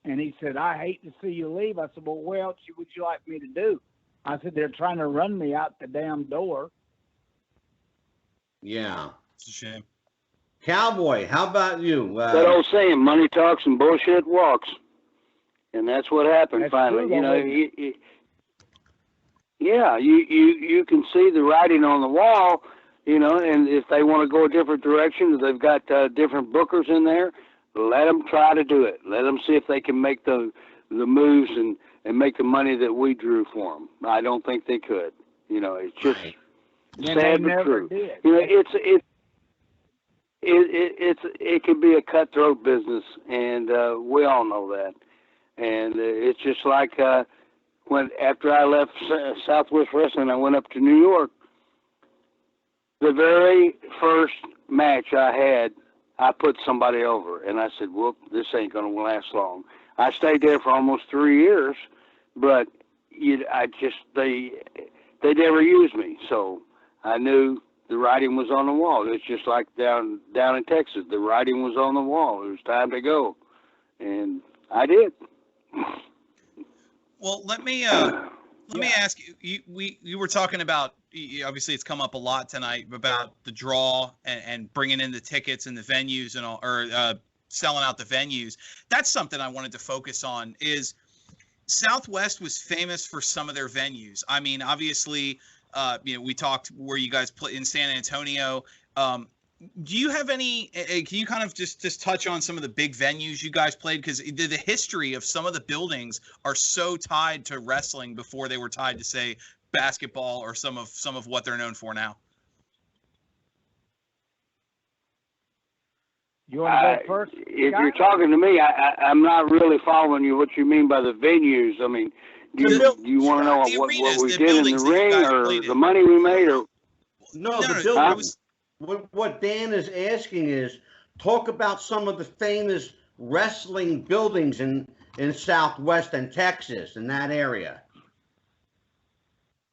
And he said, I hate to see you leave. I said, well, what else would you like me to do? I said, they're trying to run me out the damn door. Yeah. It's a shame. Cowboy, how about you? That old saying, money talks and bullshit walks. And that's what happened finally. True, you can see the writing on the wall, and if they want to go a different direction, if they've got different bookers in there, let them try to do it. Let them see if they can make the moves and make the money that we drew for them. I don't think they could. It's just sad but true. Did. It could be a cutthroat business, and we all know that. And it's just like after I left Southwest Wrestling, I went up to New York. The very first match I had, I put somebody over, and I said, "Whoop, this ain't going to last long." I stayed there for almost 3 years, but they never used me, so I knew the writing was on the wall. It's just like down in Texas, the writing was on the wall. It was time to go, and I did. Well, let me ask you. You were talking about, obviously it's come up a lot tonight about the draw and bringing in the tickets and the venues and all, or selling out the venues. That's something I wanted to focus on. Is Southwest was famous for some of their venues. I mean, obviously, we talked where you guys play in San Antonio. Do you have any? Can you kind of just touch on some of the big venues you guys played? Because the history of some of the buildings are so tied to wrestling before they were tied to, say, basketball or some of what they're known for now. You want to go first? If you're talking to me, I'm not really following you. What you mean by the venues? I mean, do you want to know what we did in the ring, or the money we made, or no? The buildings. What Dan is asking is, talk about some of the famous wrestling buildings in Southwest and Texas, in that area.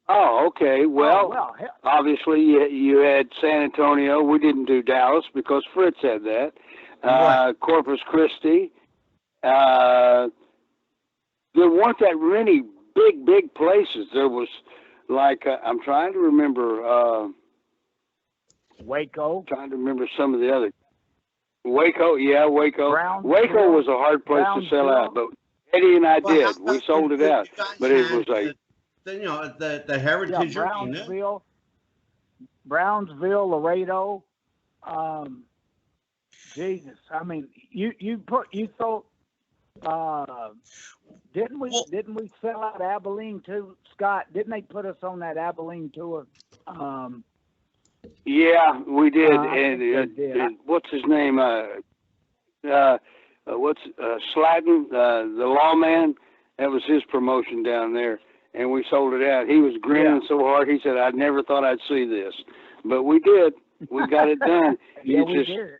Oh, okay. Well, obviously you had San Antonio. We didn't do Dallas because Fritz had that. Right. Corpus Christi. There weren't that many big places. There was like, I'm trying to remember, Waco. Trying to remember some of the other. Waco, yeah, Waco. Waco was a hard place to sell out, but Eddy and I did. We sold it out, but it was the Heritage. Brownsville, Laredo. Jesus, I mean, you sold. Didn't we sell out Abilene too, Scott? Didn't they put us on that Abilene tour? Yeah, we did. And what's his name? Slatton, the lawman. That was his promotion down there, and we sold it out. He was grinning so hard. He said, "I never thought I'd see this," but we did. We got it done. Yeah, we did.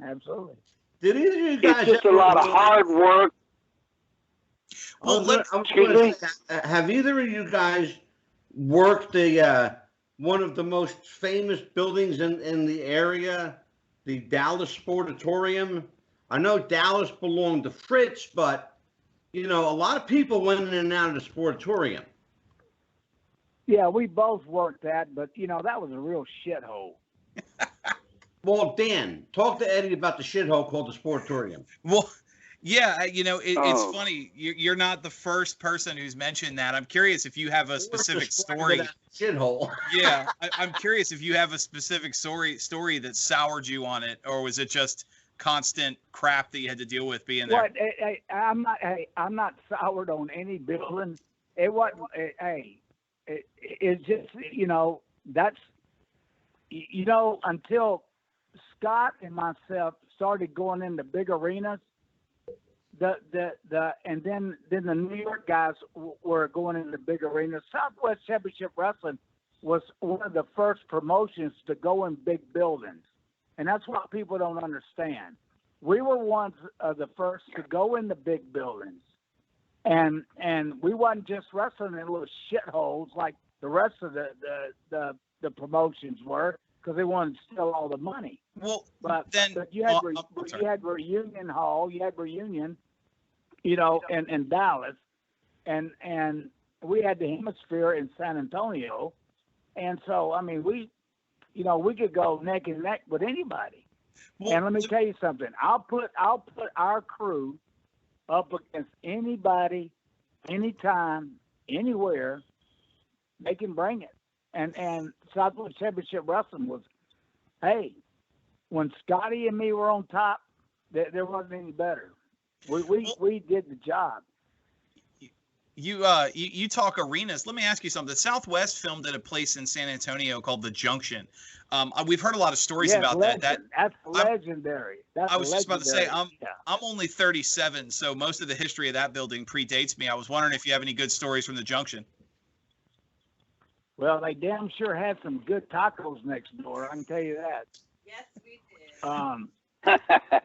Absolutely. Did either of you guys? It's just a lot of hard work. Well, have either of you guys worked one of the most famous buildings in the area, the Dallas Sportatorium? I know Dallas belonged to Fritz, but, a lot of people went in and out of the Sportatorium. Yeah, we both worked that, but, that was a real shithole. Well, Dan, talk to Eddy about the shithole called the Sportatorium. Well, yeah, it's funny. You're not the first person who's mentioned that. I'm curious if you have a specific story. Shithole. Yeah, I'm curious if you have a specific story that soured you on it, or was it just constant crap that you had to deal with being there? I'm not soured on any building. It wasn't. It's just that's you know, until Scott and myself started going into big arenas, and then the New York guys were going into big arenas. Southwest Championship Wrestling was one of the first promotions to go in big buildings, and that's what people don't understand. We were one of the first to go into big buildings, and we wasn't just wrestling in little shitholes like the rest of the promotions were, because they wanted to steal all the money. Well, but you had Reunion Hall, you had Reunion, you know, in Dallas, and we had the Hemisphere in San Antonio, and so I mean we could go neck and neck with anybody. Well, and let me tell you something. I'll put our crew up against anybody, anytime, anywhere. They can bring it. And Southwest Championship Wrestling was, hey, when Scotty and me were on top, there wasn't any better. We did the job. You talk arenas. Let me ask you something. The Southwest filmed at a place in San Antonio called The Junction. We've heard a lot of stories about that. That's legendary. I was just about to say, I'm only 37, so most of the history of that building predates me. I was wondering if you have any good stories from The Junction. Well, they damn sure had some good tacos next door. I can tell you that. Yes, we did. I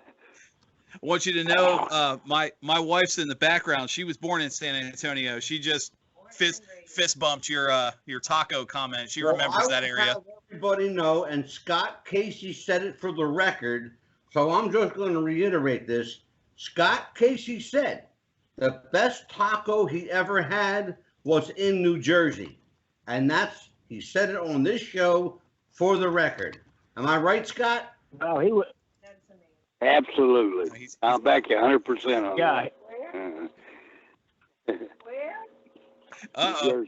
want you to know, my wife's in the background. She was born in San Antonio. She just fist bumped your taco comment. She remembers that area. Have everybody know, and Scott Casey said it for the record, so I'm just going to reiterate this. Scott Casey said the best taco he ever had was in New Jersey. And he said it on this show for the record. Am I right, Scott? Well, he was. Absolutely. I'll back you 100% on that. Where? Uh-oh.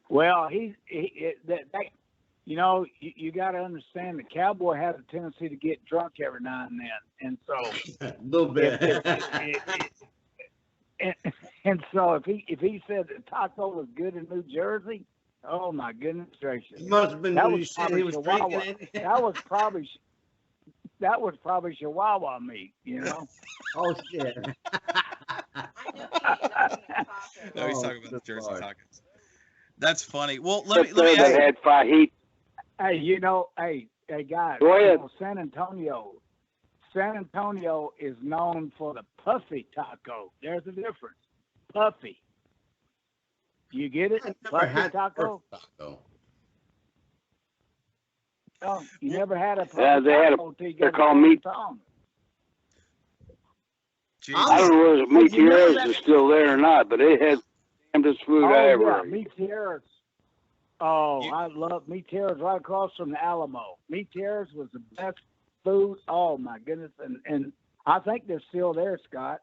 Well, you know, you got to understand the Cowboy has a tendency to get drunk every now and then, and so a little bit. And so if he said that taco was good in New Jersey. Oh my goodness gracious! He must have been when you said he was drinking. That was probably Chihuahua meat, you know. Oh shit! I know No, he's talking about the Jersey tacos. That's funny. Well, let me they ask had fajita. Hey, you know, hey guys. Go ahead. You know, San Antonio is known for the puffy taco. There's a difference. Puffy. You get it? Puffy taco? Oh, you never had a puffy taco until you got called meat. I don't know if Meat Tierras is still there or not, but it has the damnedest food I ever ate. Meat Tierras. Oh, I love Meat Tierras right across from the Alamo. Meat Tierras was the best food. Oh my goodness, and I think they're still there, Scott.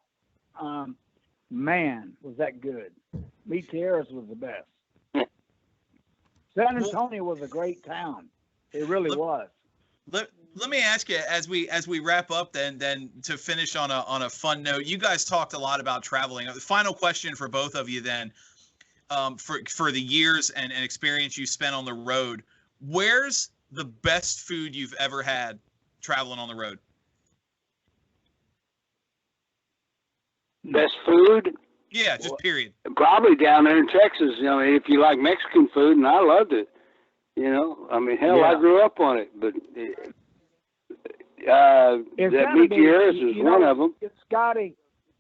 Man, was that good. Meat Tierras was the best. San Antonio was a great town. It really was. Let me ask you, as we wrap up, then to finish on a fun note. You guys talked a lot about traveling. The final question for both of you, then, for the years and experience you spent on the road, where's the best food you've ever had traveling on the road? Best food? Yeah, just period. Probably down there in Texas. You know, if you like Mexican food, and I loved it. You know, I mean, hell, I grew up on it. But that Meat Tierras is one of them. It's Scotty.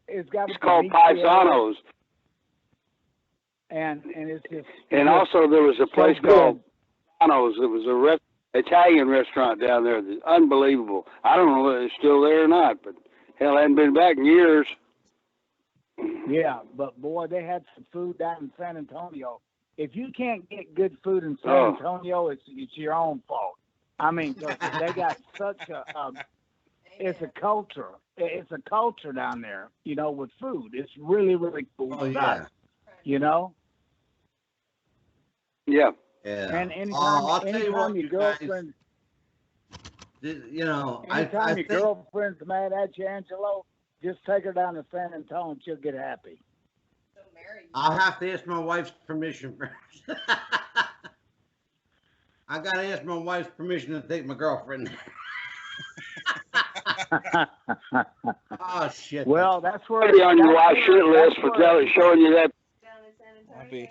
It's called Paisanos. And it's just. And also there was a place called Paisanos. It was a Italian restaurant down there. That's unbelievable. I don't know whether it's still there or not, but hell, I hadn't been back in years. Yeah, but boy, they had some food down in San Antonio. If you can't get good food in San Antonio, it's your own fault. I mean, they got such it's a culture. It's a culture down there, you know, with food. It's really, really cool. Oh, yeah. You know? Yeah. Yeah. And anytime your girlfriend, you know, anytime your girlfriend's mad at you, Angelo, just take her down to San Antonio and she'll get happy. I'll have to ask my wife's permission first. I got to ask my wife's permission to take my girlfriend. Oh, shit. Well, that's where... Already on your watch shit list for showing you that. Down in San I'll Antonio.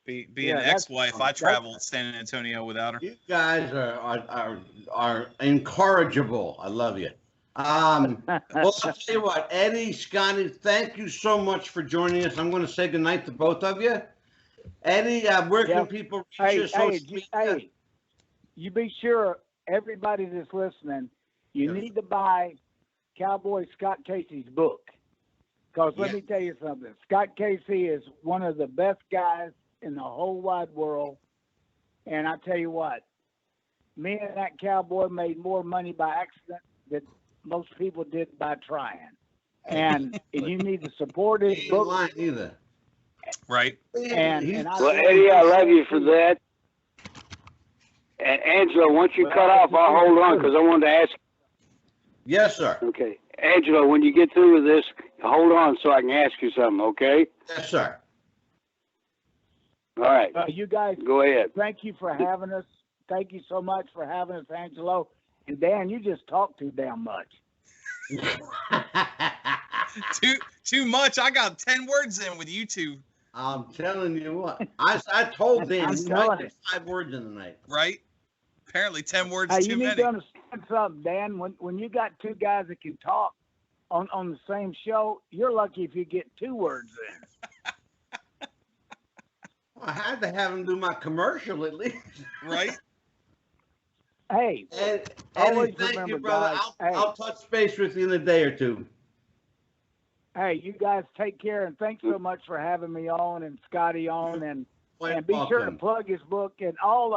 be an ex-wife. I traveled San Antonio without her. You guys are incorrigible. I love you. Well, I'll tell you what, Eddie, Scotty, thank you so much for joining us. I'm going to say goodnight to both of you. Eddie, where can people reach you? Hey, you be sure, everybody that's listening, you need to buy Cowboy Scott Casey's book. Because let me tell you something. Scott Casey is one of the best guys in the whole wide world. And I tell you what, me and that cowboy made more money by accident than most people did by trying. And you need to support his book. Either. Right. And well, Eddie, I love you for that. And Angela, once you cut off, I'll hold on because I wanted to ask. Yes, sir. Okay. Angela, when you get through with this, hold on so I can ask you something, okay? Yes, sir. All right. You guys, go ahead. Thank you for having us. Thank you so much for having us, Angelo. And Dan, you just talk too damn much. Too much. I got 10 words in with you two. I'm telling you what. I told Dan you might get 5 words in the night. Right? Apparently 10 words too many. You need many. to understand something, Dan. When you got 2 guys that can talk on the same show, you're lucky if you get 2 words in. I had to have him do my commercial at least. Right? Hey, Eddie, always thank remember, you, brother. guys. I'll touch base with you in a day or 2. Hey, you guys take care, and thanks so much for having me on and Scotty on, and be sure to plug his book and all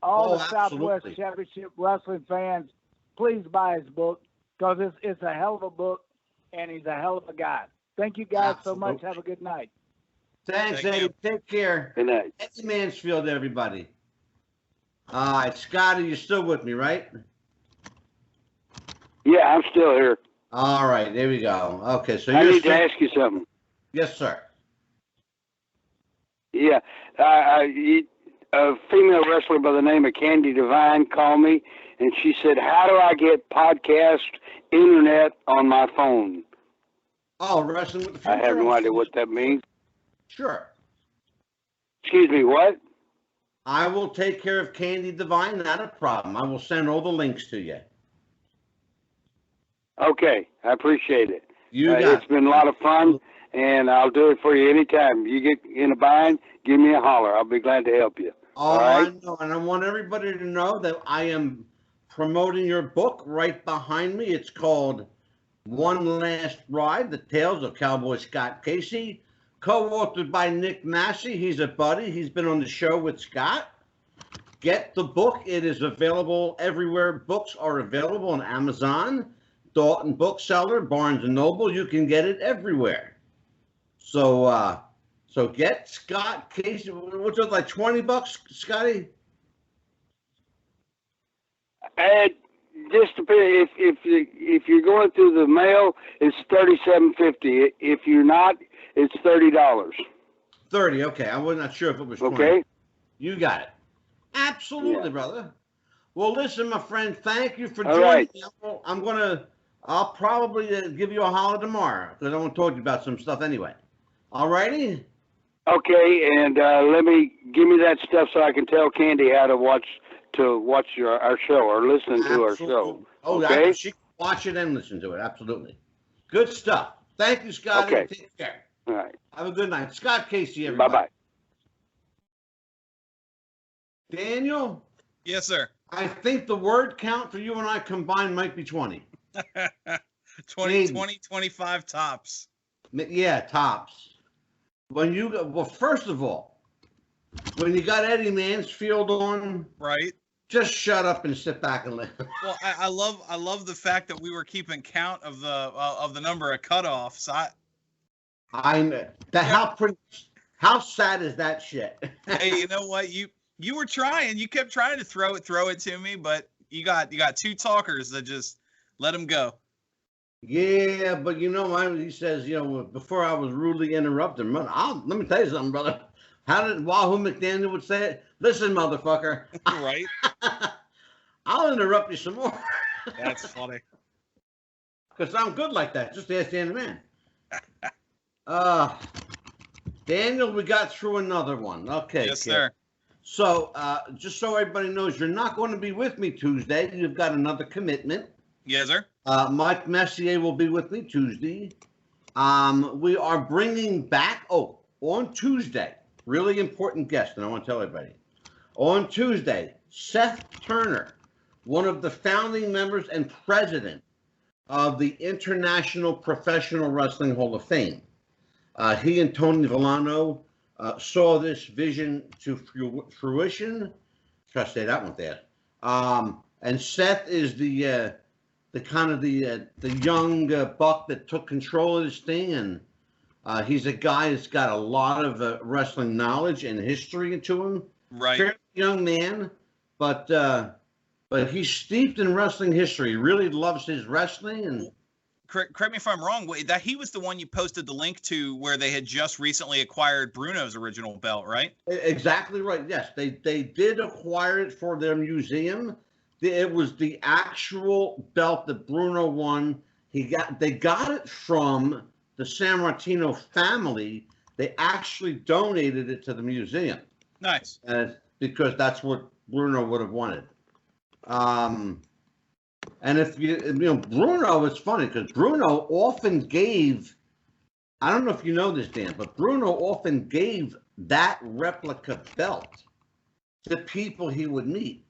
the Southwest Championship Wrestling fans. Please buy his book because it's a hell of a book, and he's a hell of a guy. Thank you guys so much. Have a good night. Thanks, Eddie. Take care. Good night. Eddie Mansfield, everybody. All right, Scotty, you're still with me, right? Yeah, I'm still here. All right, there we go. Okay, so I need to ask you something. Yes, sir. Yeah, a female wrestler by the name of Candy Devine called me, and she said, "How do I get podcast internet on my phone?" Oh, wrestling with the future. I have no idea what that means. Sure. Excuse me, what? I will take care of Candy Devine. Not a problem. I will send all the links to you. Okay, I appreciate it. It's been a lot of fun, and I'll do it for you anytime. You get in a bind, give me a holler. I'll be glad to help you. All right? I know, and I want everybody to know that I am promoting your book right behind me. It's called One Last Ride, The Tales of Cowboy Scott Casey, co-authored by Nick Massey. He's a buddy. He's been on the show with Scott. Get the book. It is available everywhere books are available on Amazon, Dalton Bookseller, Barnes & Noble. You can get it everywhere. So get Scott Casey. What's it, like $20, Scotty? Just if you're going through the mail, it's $37.50. If you're not, it's $30. $30. Okay, I was not sure if it was $20. Okay. You got it. Absolutely, brother. Well, listen, my friend. Thank you for All joining right. me. I'll probably give you a holler tomorrow because I want to talk to you about some stuff anyway. All righty. Okay, and give me that stuff so I can tell Candy how to watch our show or listen to our show. Oh, okay? She can watch it and listen to it. Absolutely. Good stuff. Thank you, Scott. Okay. Take care. All right. Have a good night. Scott Casey, everybody. Bye-bye. Daniel? Yes, sir. I think the word count for you and I combined might be 20. 20, 25 tops. Yeah, tops. First of all, when you got Eddie Mansfield on, right? Just shut up and sit back and listen. Well, I love the fact that we were keeping count of the number of cutoffs. How sad is that shit? Hey, you know what? You were trying. You kept trying to throw it to me, but you got 2 talkers that just let him go. Yeah, but he says, before I was rudely interrupted, let me tell you something, brother. How did Wahoo McDaniel would say it? Listen, motherfucker. Right. I'll interrupt you some more. That's funny. Because I'm good like that. Just ask Dan the Man. Daniel, we got through another one. Okay. Yes, sir. So, just so everybody knows, you're not going to be with me Tuesday. You've got another commitment. Yes, sir. Mike Messier will be with me Tuesday. We are bringing back, on Tuesday, really important guest, and I want to tell everybody. On Tuesday, Seth Turner, one of the founding members and president of the International Professional Wrestling Hall of Fame. He and Tony Villano saw this vision to fruition. Try to say that one there. And Seth is the young buck that took control of this thing, and he's a guy that's got a lot of wrestling knowledge and history to him. Right. Fairly young man, but he's steeped in wrestling history. He really loves his wrestling. And correct me if I'm wrong. That he was the one you posted the link to where they had just recently acquired Bruno's original belt, right? Exactly right. Yes, they did acquire it for their museum. It was the actual belt that Bruno won. They got it from the Sammartino family. They actually donated it to the museum. Nice. Because that's what Bruno would have wanted. And if Bruno, it's funny because Bruno often gave, I don't know if you know this, Dan, but Bruno often gave that replica belt to people he would meet.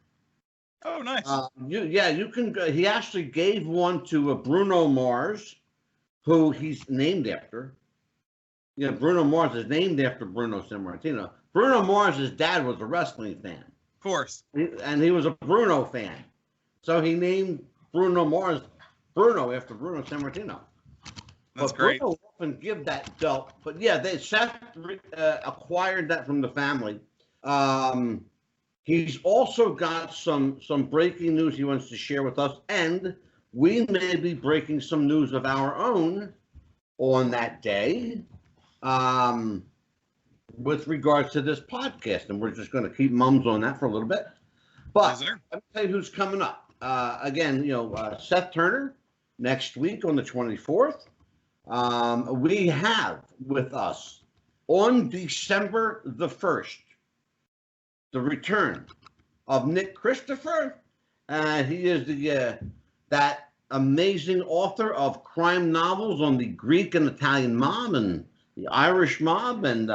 Oh, nice. You can go. He actually gave one to Bruno Mars, who he's named after. Bruno Mars is named after Bruno Sammartino. Bruno Mars' dad was a wrestling fan. Of course. And he was a Bruno fan. So he named Bruno Mars Bruno after Bruno Sammartino. That's but great. Bruno often give that belt. But yeah, Seth acquired that from the family. He's also got some breaking news he wants to share with us, and we may be breaking some news of our own on that day with regards to this podcast, and we're just going to keep mums on that for a little bit. But let me tell you who's coming up. Again, Seth Turner next week on the 24th. We have with us on December the 1st the return of Nick Christopher. He is that amazing author of crime novels on the Greek and Italian mob and the Irish mob, and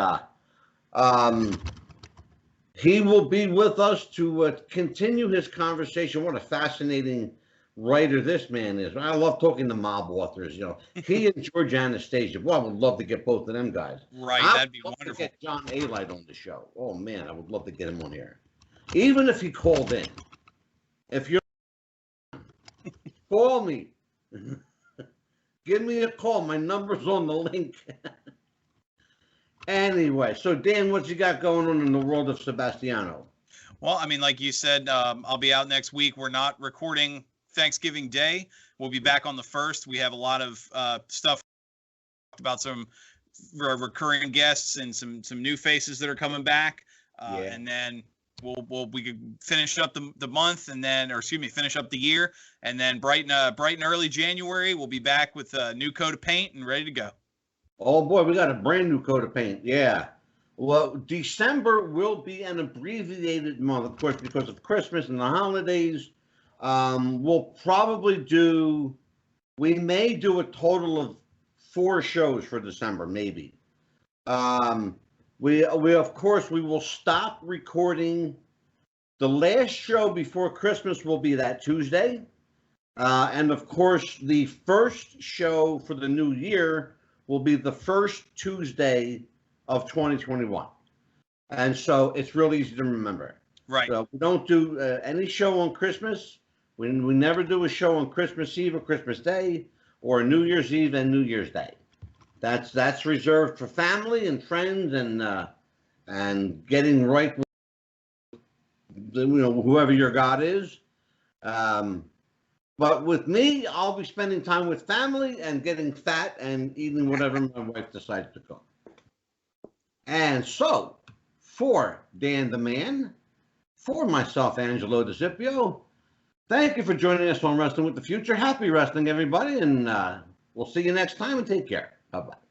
he will be with us to continue his conversation. What a fascinating writer this man is. I love talking to mob authors. He and George Anastasia. Well, I would love to get both of them guys. Right, that'd be wonderful. To get John Alite on the show. Oh man, I would love to get him on here. Even if he called in. If you're call me. Give me a call. My number's on the link. Anyway, so Dan, what you got going on in the world of Sebastiano? Well, I mean, like you said, I'll be out next week. We're not recording Thanksgiving Day. We'll be back on the 1st. We have a lot of stuff about some recurring guests and some new faces that are coming back. And then we could finish up the month, and then, finish up the year, and then bright and early January, we'll be back with a new coat of paint and ready to go. Oh boy, we got a brand new coat of paint. Yeah. Well, December will be an abbreviated month, of course, because of Christmas and the holidays. We'll probably we may do a total of 4 shows for December, maybe. We of course, we will stop recording. The last show before Christmas will be that Tuesday. And of course, the first show for the new year will be the first Tuesday of 2021. And so it's really easy to remember. Right. So we don't do any show on Christmas. We never do a show on Christmas Eve or Christmas Day or New Year's Eve and New Year's Day. That's reserved for family and friends and getting right with whoever your God is. But with me, I'll be spending time with family and getting fat and eating whatever my wife decides to cook. And so, for Dan the Man, for myself, Angelo DeCipio. Thank you for joining us on Wrestling with the Future. Happy wrestling, everybody, and we'll see you next time, and take care. Bye-bye.